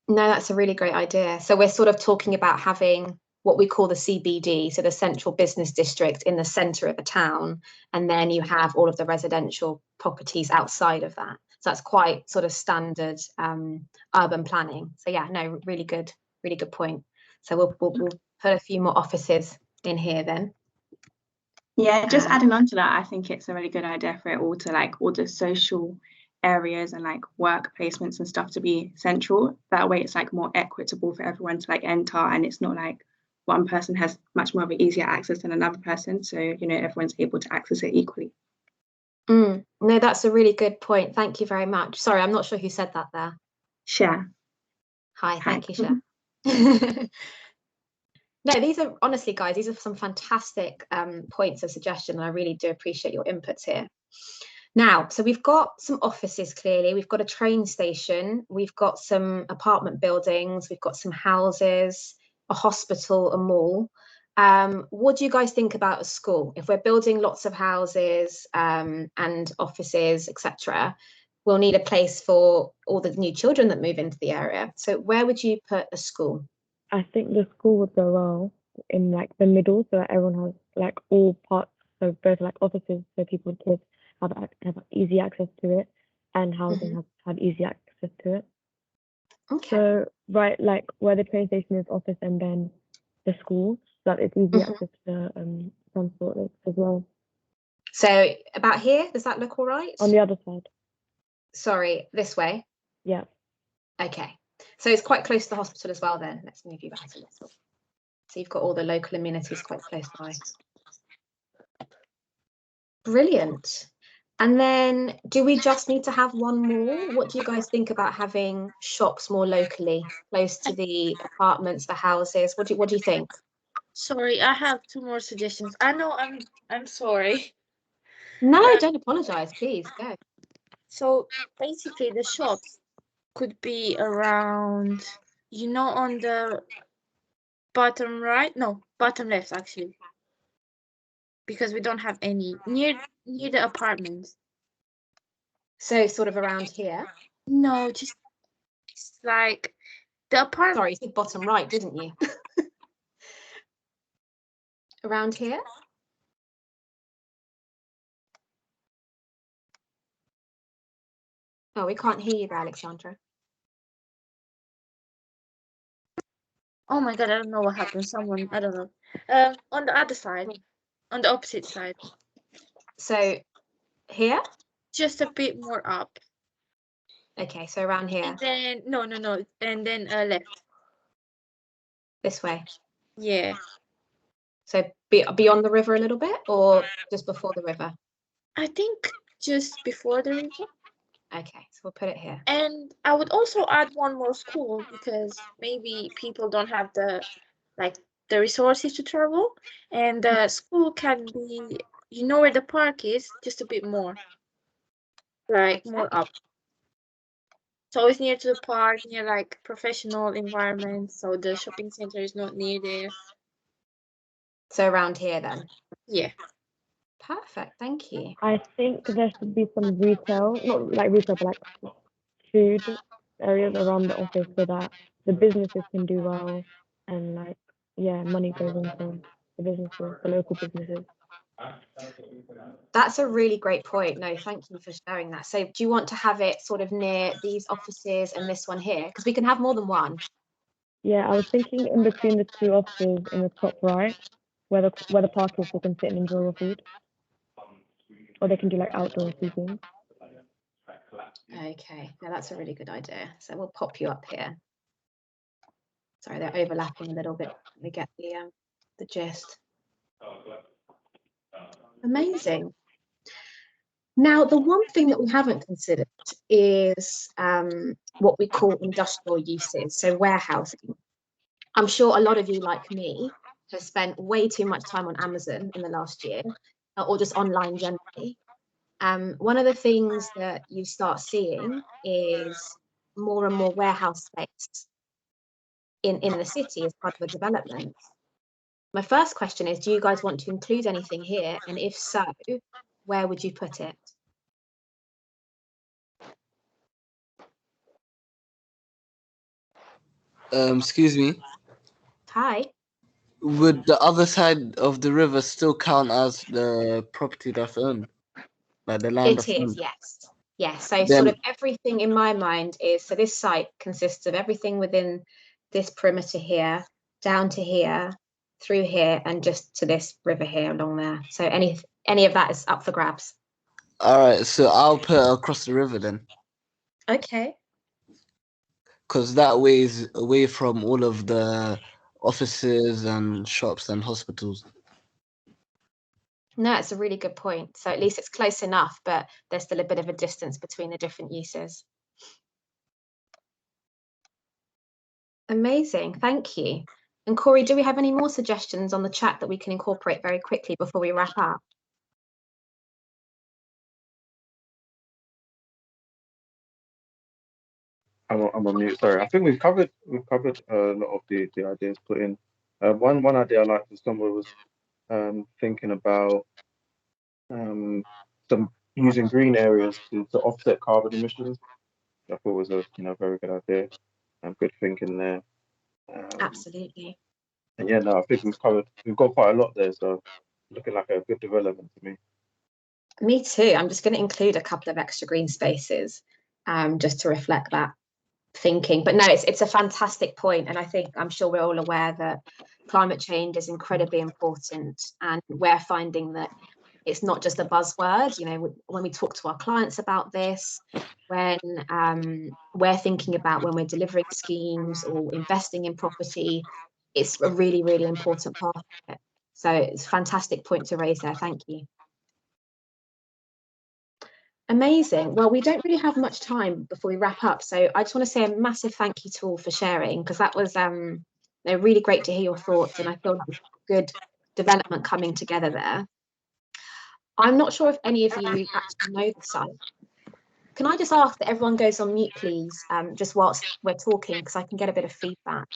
that's a really great idea. So we're sort of talking about having what we call the CBD, so the central business district in the centre of a town, and then you have all of the residential properties outside of that. So that's quite sort of standard urban planning. So yeah, no, really good point. So we'll put a few more offices in here then. Yeah, just adding on to that, I think it's a really good idea for it all to like all the social areas and like work placements and stuff to be central. That way it's like more equitable for everyone to like enter, and it's not like one person has much more of an easier access than another person. So, you know, everyone's able to access it equally. No, that's a really good point. Thank you very much. Sorry, I'm not sure who said that there. Cher. Hi, thank you, Cher. No, these are honestly, guys, these are some fantastic points of suggestion, and I really do appreciate your inputs here. Now, so we've got some offices, clearly, we've got a train station, we've got some apartment buildings, we've got some houses, a hospital, a mall. What do you guys think about a school? If we're building lots of houses and offices, etc., we'll need a place for all the new children that move into the area. So where would you put a school? I think the school would go well in like the middle, so that everyone has like all parts, so both like offices, so people with kids have easy access to it, and housing have easy access to it. Okay. So right, like where the train station is office and then the school, so that it's easy access to transport as well. So about here, does that look all right? On the other side. Sorry, this way? Yeah. Okay. So it's quite close to the hospital as well then. Let's move you back a little. So you've got all the local amenities quite close by. Brilliant. And then do we just need to have one more? What do you guys think about having shops more locally, close to the apartments, the houses? What do you think? Sorry, I have 2 more suggestions. I know I'm sorry. No, don't apologize, please go. So basically the shops could be around, on the bottom right, no, bottom left actually, because we don't have any near the apartments. So sort of around here. No, just like the apartment. Sorry, you said bottom right, didn't you? Around here? Oh, we can't hear you there, Alexandra. Oh my God, I don't know what happened. Someone, I don't know. On the other side, on the opposite side. So here? Just a bit more up. Okay, so around here. And then no, and then left. This way. Yeah. So beyond the river a little bit, or just before the river? I think just before the river. Okay, so we'll put it here. And I would also add one more school, because maybe people don't have the resources to travel, and the school can be, where the park is, just a bit more, more up. So it's near to the park, near professional environment, so the shopping center is not near there. So around here then? Yeah. Perfect, thank you. I think there should be some retail, not like retail, but like food areas around the office so that the businesses can do well and money goes into the businesses, the local businesses. That's a really great point. No, thank you for sharing that. So do you want to have it sort of near these offices and this one here? Because we can have more than one. Yeah, I was thinking in between the 2 offices in the top right, where the park is, they can sit and enjoy your food. Or they can do outdoor seating. Okay, now that's a really good idea. So we'll pop you up here. Sorry, they're overlapping a little bit. We get the gist. Amazing. Now, the one thing that we haven't considered is what we call industrial uses, so warehousing. I'm sure a lot of you, like me, have spent way too much time on Amazon in the last year, or just online generally. One of the things that you start seeing is more and more warehouse space in the city as part of a development. My first question is, do you guys want to include anything here? And if so, where would you put it? Excuse me. Hi. Would the other side of the river still count as the property that's owned? Like the land It is, owned? yes. Yes, so sort of everything in my mind is, so this site consists of everything within this perimeter here, down to here, through here, and just to this river here along there. So any of that is up for grabs. All right, so I'll put it across the river then. Okay. Because that way is away from all of the offices and shops and hospitals. No, it's a really good point. So at least it's close enough, but there's still a bit of a distance between the different uses. Amazing, thank you. And Corey, do we have any more suggestions on the chat that we can incorporate very quickly before we wrap up? I'm on mute. Sorry. I think we've covered a lot of the ideas put in. One idea I liked was someone was thinking about some using green areas to offset carbon emissions. I thought was a very good idea. Good thinking there. Absolutely. And yeah, no, I think we've got quite a lot there, so looking like a good development to me. Me too. I'm just going to include a couple of extra green spaces just to reflect that thinking. But no, it's a fantastic point, and I think I'm sure we're all aware that climate change is incredibly important, and we're finding that it's not just a buzzword. You know, when we talk to our clients about this, when we're thinking about when we're delivering schemes or investing in property, it's a really, really important part of it. So it's a fantastic point to raise there. Thank you. Amazing. Well, we don't really have much time before we wrap up, so I just want to say a massive thank you to all for sharing, because that was really great to hear your thoughts, and I feel that was good development coming together there. I'm not sure if any of you actually know the site. Can I just ask that everyone goes on mute, please, just whilst we're talking, because I can get a bit of feedback.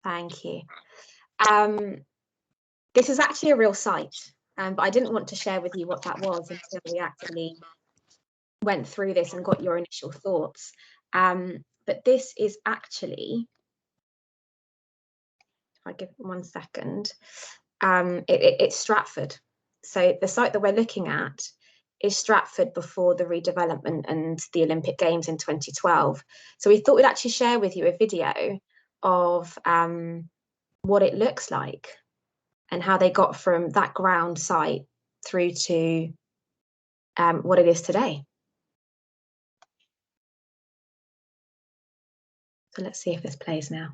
Thank you. This is actually a real site, but I didn't want to share with you what that was until we actually went through this and got your initial thoughts. But this is actually, if I give it 1 second, it's Stratford. So the site that we're looking at is Stratford before the redevelopment and the Olympic Games in 2012. So we thought we'd actually share with you a video of what it looks like and how they got from that ground site through to what it is today. So let's see if this plays now.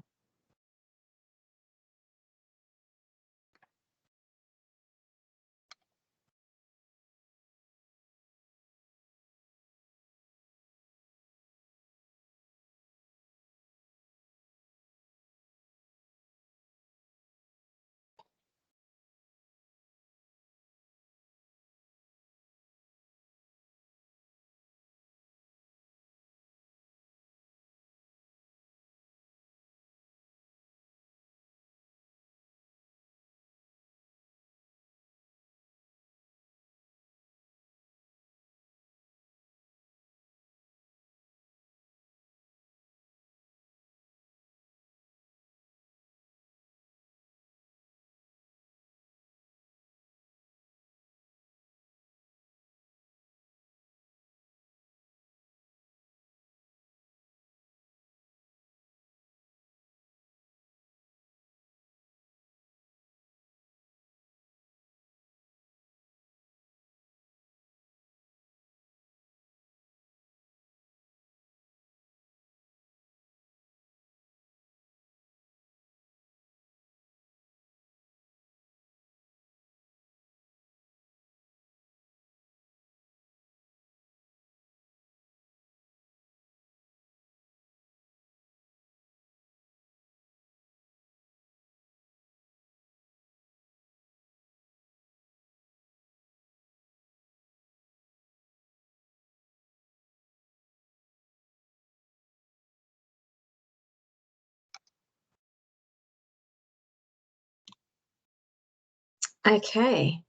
Okay.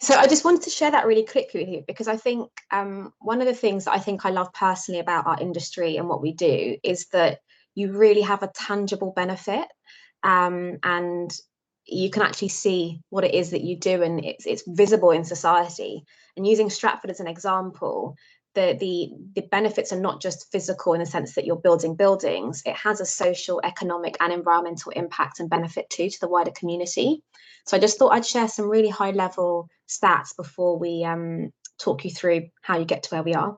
So I just wanted to share that really quickly with you, because I think one of the things that I think I love personally about our industry and what we do is that you really have a tangible benefit, and you can actually see what it is that you do, and it's visible in society. And using Stratford as an example, the benefits are not just physical in the sense that you're building buildings. It has a social, economic and environmental impact and benefit too to the wider community. So I just thought I'd share some really high level stats before we talk you through how you get to where we are.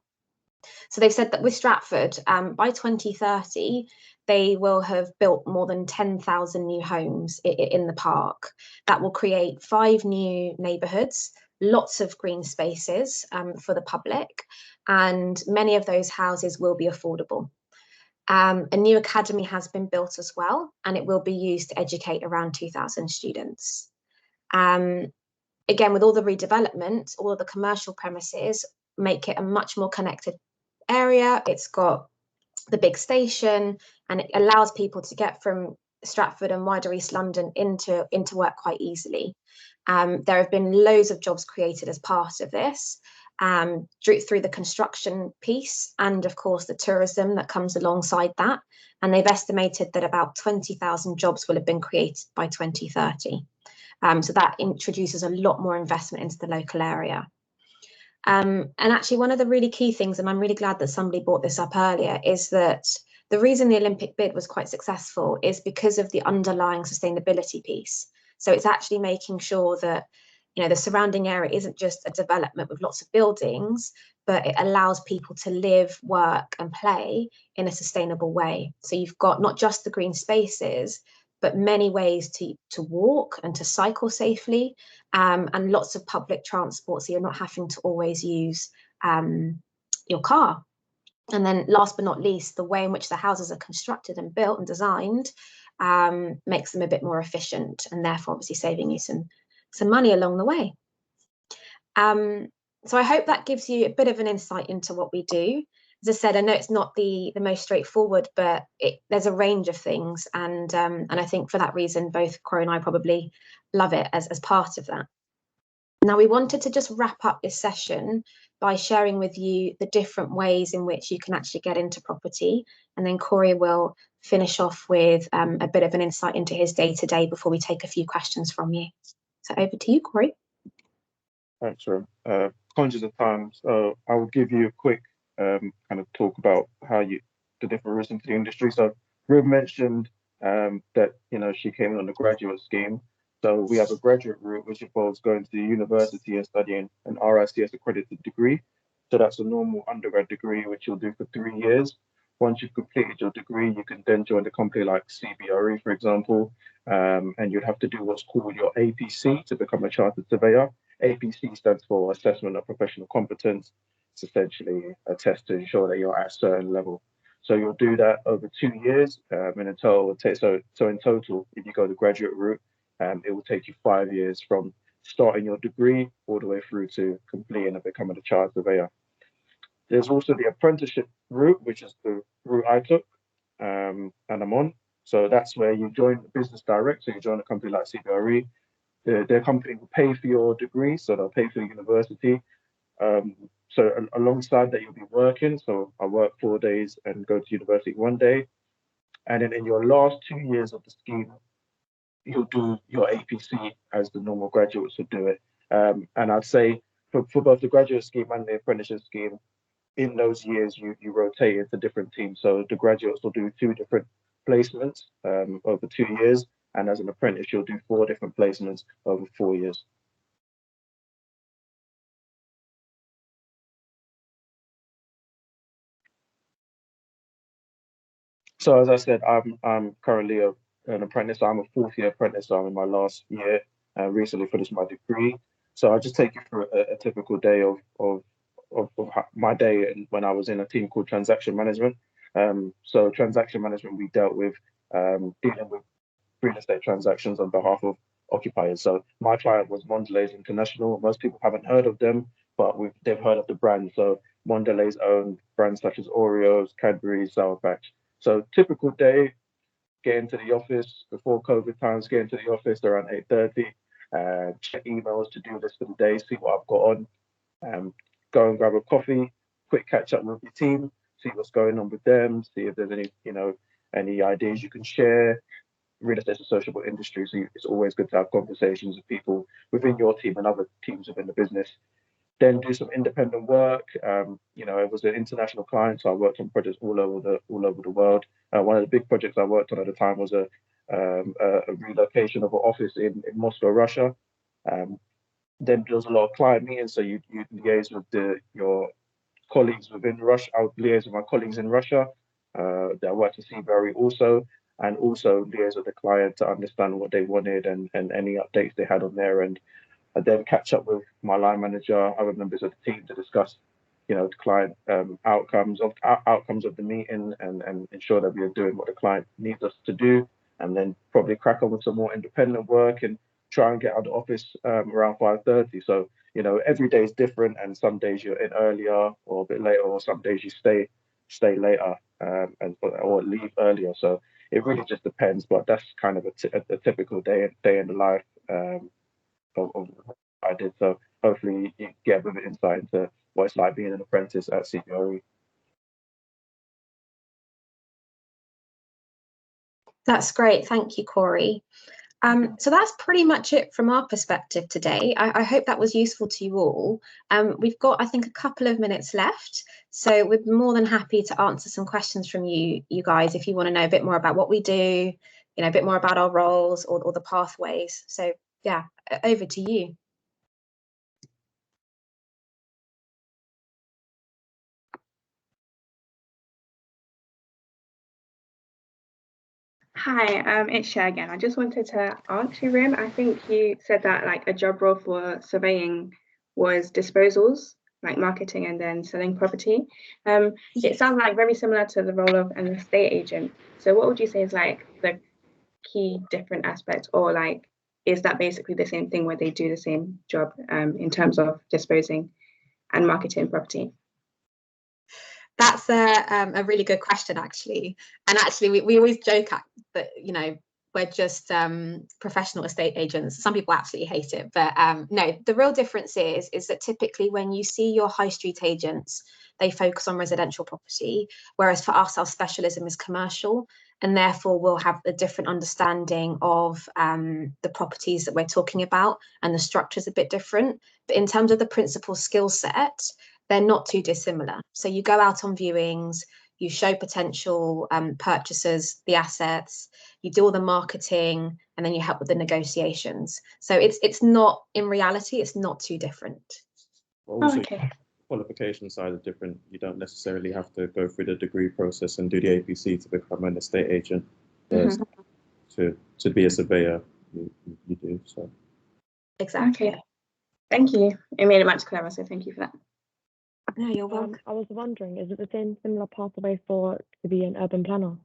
So they've said that with Stratford, by 2030, they will have built more than 10,000 new homes in the park. That will create 5 new neighbourhoods, lots of green spaces for the public, and many of those houses will be affordable. A new academy has been built as well, and it will be used to educate around 2,000 students. Again, with all the redevelopment, all of the commercial premises make it a much more connected area. It's got the big station, and it allows people to get from Stratford and wider East London into work quite easily. There have been loads of jobs created as part of this, through the construction piece and of course the tourism that comes alongside that. And they've estimated that about 20,000 jobs will have been created by 2030. So that introduces a lot more investment into the local area. And actually one of the really key things, and I'm really glad that somebody brought this up earlier, is that the reason the Olympic bid was quite successful is because of the underlying sustainability piece. So it's actually making sure that, you know, the surrounding area isn't just a development with lots of buildings, but it allows people to live, work and play in a sustainable way. So you've got not just the green spaces, but many ways to walk and to cycle safely, and lots of public transport, so you're not having to always use your car. And then last but not least, the way in which the houses are constructed and built and designed makes them a bit more efficient, and therefore obviously saving you some money along the way. So I hope that gives you a bit of an insight into what we do. As I said, I know it's not the most straightforward, but there's a range of things, and I think for that reason, both Corey and I probably love it as part of that. Now, we wanted to just wrap up this session by sharing with you the different ways in which you can actually get into property, and then Corey will finish off with a bit of an insight into his day-to-day before we take a few questions from you. So over to you, Corey. Thanks, Rim. Conscious of time, so I will give you a quick kind of talk about how the different routes into the industry. So Rim mentioned that, you know, she came in on the graduate scheme. So we have a graduate route, which involves going to the university and studying an RICS accredited degree. So that's a normal undergrad degree, which you'll do for 3 years. Once you've completed your degree, you can then join a company like CBRE, for example, and you'd have to do what's called your APC to become a chartered surveyor. APC stands for Assessment of Professional Competence. It's essentially a test to ensure that you're at a certain level. So you'll do that over 2 years, and in total, if you go the graduate route, it will take you 5 years from starting your degree all the way through to completing and becoming a chartered surveyor. There's also the apprenticeship route, which is the route I took, and I'm on. So that's where you join the business direct. So you join a company like CBRE. Their company will pay for your degree, so they'll pay for the university. So alongside that, you'll be working. So I work 4 days and go to university 1 day. And then in your last 2 years of the scheme, you'll do your APC as the normal graduates would do it. And I'd say for both the graduate scheme and the apprenticeship scheme, in those years, you rotate into different teams. So the graduates will do 2 different placements over 2 years. And as an apprentice, you'll do 4 different placements over 4 years. So as I said, I'm currently an apprentice. I'm a 4th-year apprentice. So I'm in my last year. Recently finished my degree. So I'll just take you through a typical day of my day and when I was in a team called transaction management. So transaction management, we dealt with dealing with real estate transactions on behalf of occupiers. So my client was Mondelez International. Most people haven't heard of them, but they've heard of the brand. So Mondelez owned brands such as Oreos, Cadbury, Sour Patch. So typical day, get into the office before COVID times, get into the office around 8:30, check emails, to-do list for the day, see what I've got on, go and grab a coffee, quick catch up with your team, see what's going on with them, see if there's any ideas you can share. Real estate is a sociable industry, so it's always good to have conversations with people within your team and other teams within the business. Then do some independent work. It was an international client, so I worked on projects all over the world. One of the big projects I worked on at the time was a relocation of an office in Moscow, Russia. Then there was a lot of client meetings, so you liaise with your colleagues within Russia. I would liaise with my colleagues in Russia that I worked at CBRE also, and also liaise with the client to understand what they wanted and any updates they had on their end. I then catch up with my line manager, other members of the team, to discuss, the client outcomes of the meeting and ensure that we are doing what the client needs us to do, and then probably crack on with some more independent work and try and get out of the office around 5:30. So every day is different, and some days you're in earlier or a bit later, or some days you stay later or leave earlier. So it really just depends, but that's kind of a typical day in the life of what I did. So hopefully you get a bit of insight into what it's like being an apprentice at CBRE. That's great. Thank you, Corey. So that's pretty much it from our perspective today. I hope that was useful to you all. We've got, I think, a couple of minutes left, so we're more than happy to answer some questions from you guys if you want to know a bit more about what we do, a bit more about our roles or the pathways. So yeah, over to you. Hi, it's Shea again. I just wanted to ask you, Rim, I think you said that like a job role for surveying was disposals, like marketing and then selling property. It sounds like very similar to the role of an estate agent. So what would you say is like the key different aspects, or like is that basically the same thing where they do the same job in terms of disposing and marketing property? That's a really good question, actually. And actually, we always joke that, we're just professional estate agents. Some people absolutely hate it, but no, the real difference is that typically when you see your high street agents, they focus on residential property, whereas for us, our specialism is commercial, and therefore we'll have a different understanding of the properties that we're talking about, and the structure's a bit different. But in terms of the principal skill set, they're not too dissimilar. So you go out on viewings, you show potential purchasers the assets, you do all the marketing, and then you help with the negotiations. So it's not, in reality, it's not too different. Also, Okay. qualification side is different. You don't necessarily have to go through the degree process and do the APC to become an estate agent. Mhm. To be a surveyor, you do. So Exactly. Okay. Thank you. It made it much clearer, so thank you for that. No, you're welcome. I was wondering, is it the same similar pathway to be an urban planner?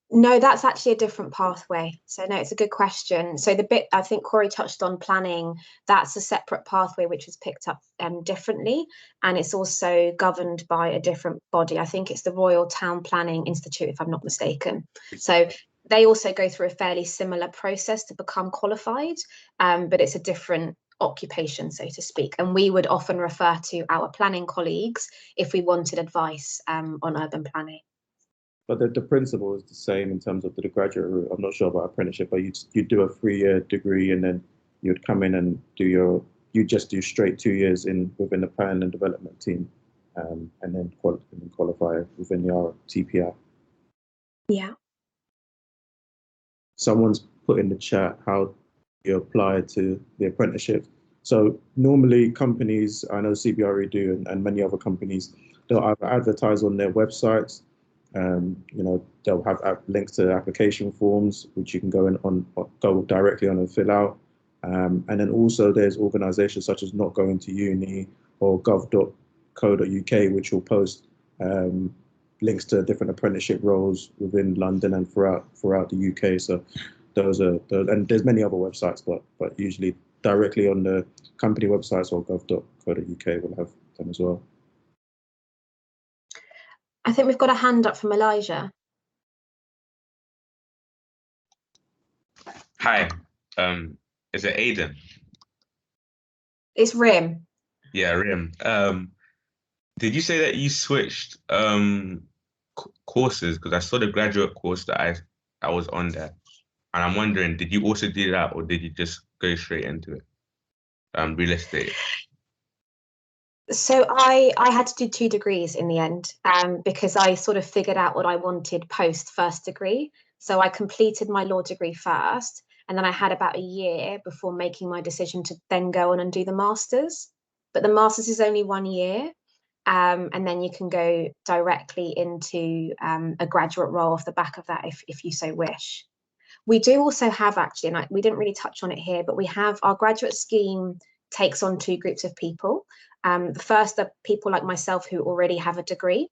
No, that's actually a different pathway. So no, it's a good question. So the bit I think Corey touched on, planning, that's a separate pathway which was picked up differently, and it's also governed by a different body. I think it's the Royal Town Planning Institute, if I'm not mistaken. So they also go through a fairly similar process to become qualified, but it's a different occupation, so to speak. And we would often refer to our planning colleagues if we wanted advice on urban planning. but the principle is the same in terms of the graduate route. I'm not sure about apprenticeship, but you do a 3-year degree, and then you'd come in and you just do straight 2 years within the planning and development team, and then qualify within your TPI. Yeah. Someone's put in the chat how you apply to the apprenticeship. So normally companies, I know CBRE do, and many other companies, they'll either advertise on their websites. They'll have links to application forms, which you can go directly on and fill out. And then also there's organizations such as Not Going to Uni or gov.co.uk, which will post links to different apprenticeship roles within London and throughout the UK. So and there's many other websites, but usually directly on the company websites or gov.co.uk will have them as well. I think we've got a hand up from Elijah. Hi, is it Aiden? It's Rim. Yeah, Rim. Did you say that you switched courses? Because I saw the graduate course that I was on there, and I'm wondering, did you also do that, or did you just go straight into it? Real estate. So I had to do 2 degrees in the end, because I sort of figured out what I wanted post first degree. So I completed my law degree first, and then I had about a year before making my decision to then go on and do the master's. But the master's is only 1 year, and then you can go directly into a graduate role off the back of that if you so wish. We do also have, actually, and we didn't really touch on it here, but we have our graduate scheme takes on 2 groups of people. The first are people like myself who already have a degree,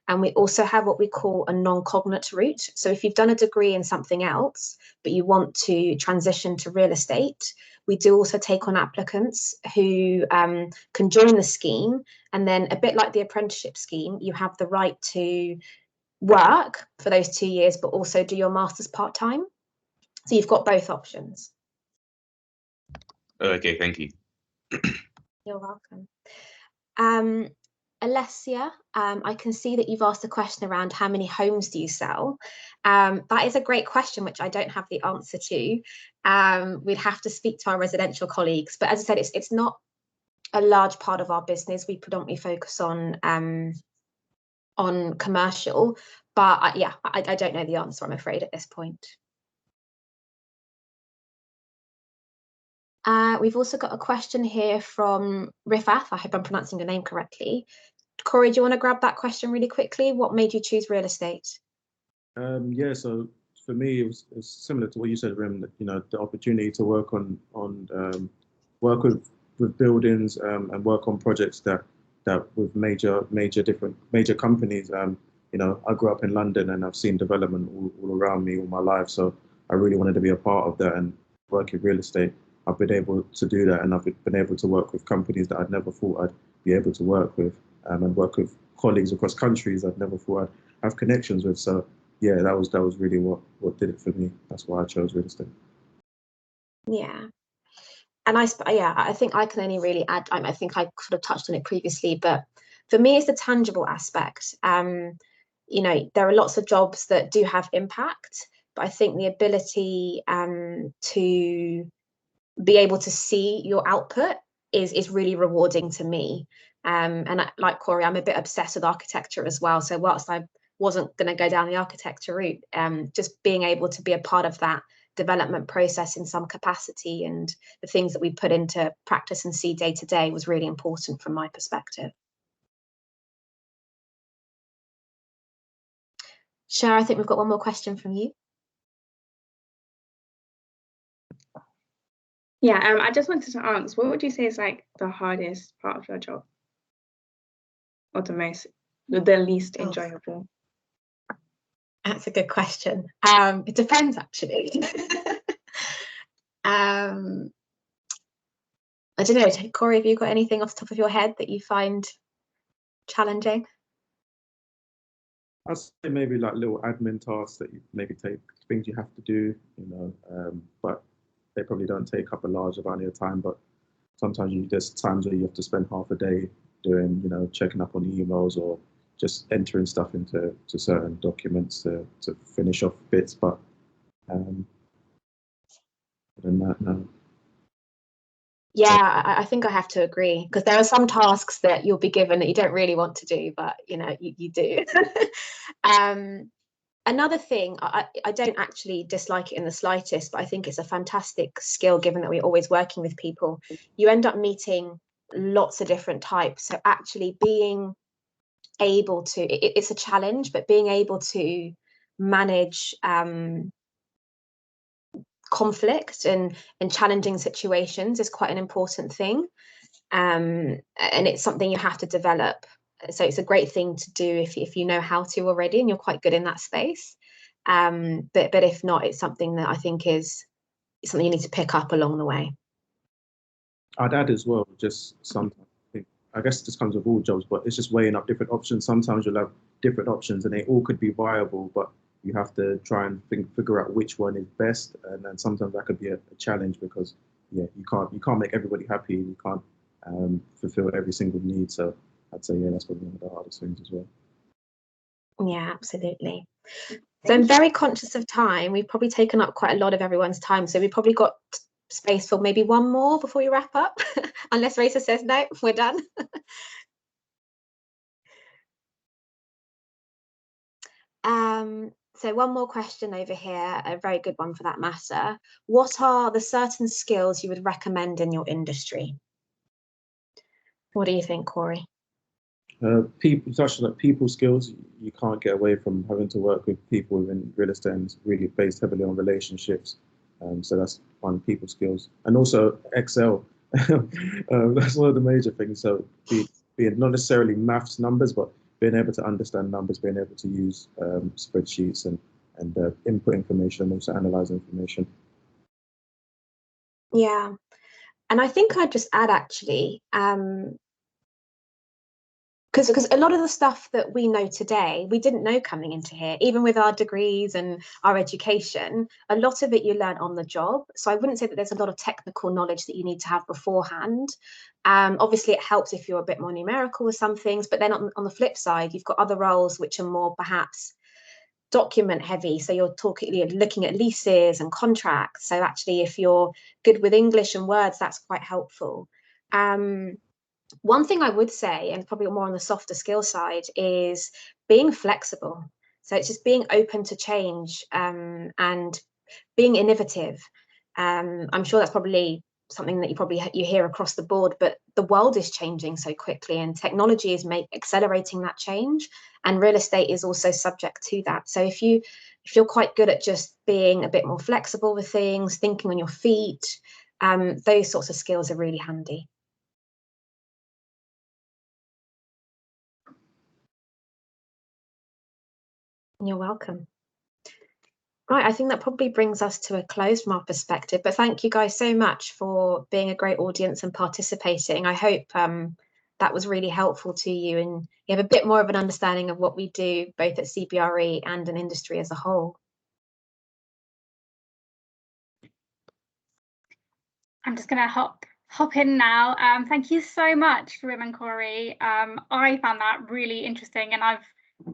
and we also have what we call a non-cognate route. So if you've done a degree in something else, but you want to transition to real estate, we do also take on applicants who can join the scheme. And then a bit like the apprenticeship scheme, you have the right to work for those 2 years, but also do your master's part-time. So you've got both options. Okay, thank you. You're welcome. Alessia, I can see that you've asked a question around how many homes do you sell? That is a great question, which I don't have the answer to. We'd have to speak to our residential colleagues, but as I said, it's not a large part of our business. We predominantly focus on commercial, But yeah, I don't know the answer, I'm afraid, at this point. We've also got a question here from Rifaf. I hope I'm pronouncing your name correctly. Corey, do you want to grab that question really quickly? What made you choose real estate? Yeah, so for me, it was similar to what you said, Rim. That, you know, the opportunity to work work with buildings and work on projects that with major companies. You know, I grew up in London and I've seen development all around me all my life. So I really wanted to be a part of that and work in real estate. I've been able to do that, and I've been able to work with companies that I'd never thought I'd be able to work with, and work with colleagues across countries I'd never thought I'd have connections with. So yeah, that was really what did it for me. That's why I chose real estate. Yeah. And I think I can only really add, I think I sort of touched on it previously, but for me, it's the tangible aspect. You know, there are lots of jobs that do have impact, but I think the ability to be able to see your output is really rewarding to me. And like Corey, I'm a bit obsessed with architecture as well. So whilst I wasn't going to go down the architecture route, just being able to be a part of that development process in some capacity and the things that we put into practice and see day to day was really important from my perspective. Cher, I think we've got one more question from you. Yeah, I just wanted to ask, what would you say is like the hardest part of your job? Or the least enjoyable? That's a good question. It depends, actually. I don't know, Corey, have you got anything off the top of your head that you find challenging? I'd say maybe like little admin tasks that you maybe take, things you have to do, you know, but they probably don't take up a large amount of your time. But sometimes there's times where you have to spend half a day doing, you know, checking up on emails or just entering stuff into certain documents to finish off bits. But other than that, no. Yeah, I think I have to agree, because there are some tasks that you'll be given that you don't really want to do, but you know, you do. Another thing, I don't actually dislike it in the slightest, but I think it's a fantastic skill given that we're always working with people. You end up meeting lots of different types. So actually being able to, it's a challenge, but being able to manage conflict and challenging situations is quite an important thing, and it's something you have to develop. So it's a great thing to do if you know how to already and you're quite good in that space, but if not, it's something that I think is something you need to pick up along the way. I'd add as well, just sometimes, I guess this comes with all jobs, but it's just weighing up different options. Sometimes you'll have different options and they all could be viable, but you have to try and figure out which one is best. And then sometimes that could be a challenge because yeah, you can't make everybody happy. You can't fulfill every single need. So I'd say, yeah, that's probably one of the hardest things as well. Yeah, absolutely. So I'm very conscious of time. We've probably taken up quite a lot of everyone's time. So we've probably got space for maybe one more before we wrap up, unless Raisa says no, we're done. So one more question over here, a very good one for that matter. What are the certain skills you would recommend in your industry? What do you think, Corey? People, such like people skills, you can't get away from having to work with people within real estate, and it's really based heavily on relationships. So that's one, people skills, and also Excel. That's one of the major things. So being not necessarily maths numbers, but being able to understand numbers, being able to use spreadsheets and input information and also analyze information. Yeah, and I think I'd just add actually, because a lot of the stuff that we know today, we didn't know coming into here, even with our degrees and our education, a lot of it you learn on the job. So I wouldn't say that there's a lot of technical knowledge that you need to have beforehand. Obviously, it helps if you're a bit more numerical with some things, but then on the flip side, you've got other roles which are more perhaps document heavy. So you're looking at leases and contracts. So actually, if you're good with English and words, that's quite helpful. One thing I would say, and probably more on the softer skill side, is being flexible. So it's just being open to change and being innovative. I'm sure that's probably something that you hear across the board, but the world is changing so quickly and technology is accelerating that change, and real estate is also subject to that. So if you're quite good at just being a bit more flexible with things, thinking on your feet, those sorts of skills are really handy. You're welcome. Right, I think that probably brings us to a close from our perspective, but thank you guys so much for being a great audience and participating. I hope that was really helpful to you and you have a bit more of an understanding of what we do both at CBRE and an industry as a whole. I'm just going to hop in now. Thank you so much, Rim and Corey. I found that really interesting, and I've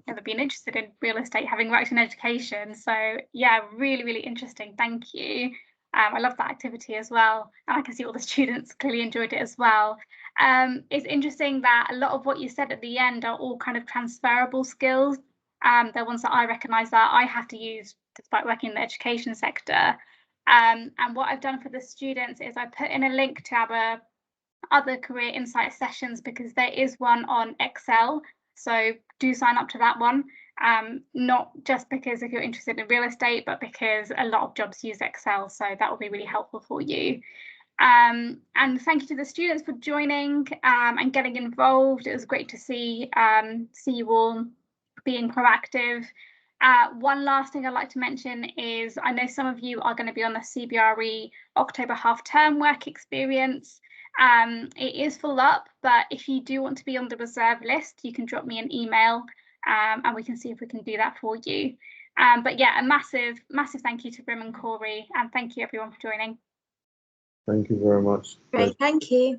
never been interested in real estate, having worked in education. So yeah, really, really interesting. Thank you. I love that activity as well, and I can see all the students clearly enjoyed it as well. It's interesting that a lot of what you said at the end are all kind of transferable skills. They're ones that I recognise that I have to use despite working in the education sector. And what I've done for the students is I put in a link to our other career insight sessions, because there is one on Excel. So do sign up to that one, not just because if you're interested in real estate, but because a lot of jobs use Excel. So that will be really helpful for you. And thank you to the students for joining and getting involved. It was great to see you all being proactive. One last thing I'd like to mention is I know some of you are going to be on the CBRE October half-term work experience. It is full up, but if you do want to be on the reserve list, you can drop me an email and we can see if we can do that for you. But yeah, a massive thank you to Rim and Corey, and thank you everyone for joining. Thank you very much. Great, thank you.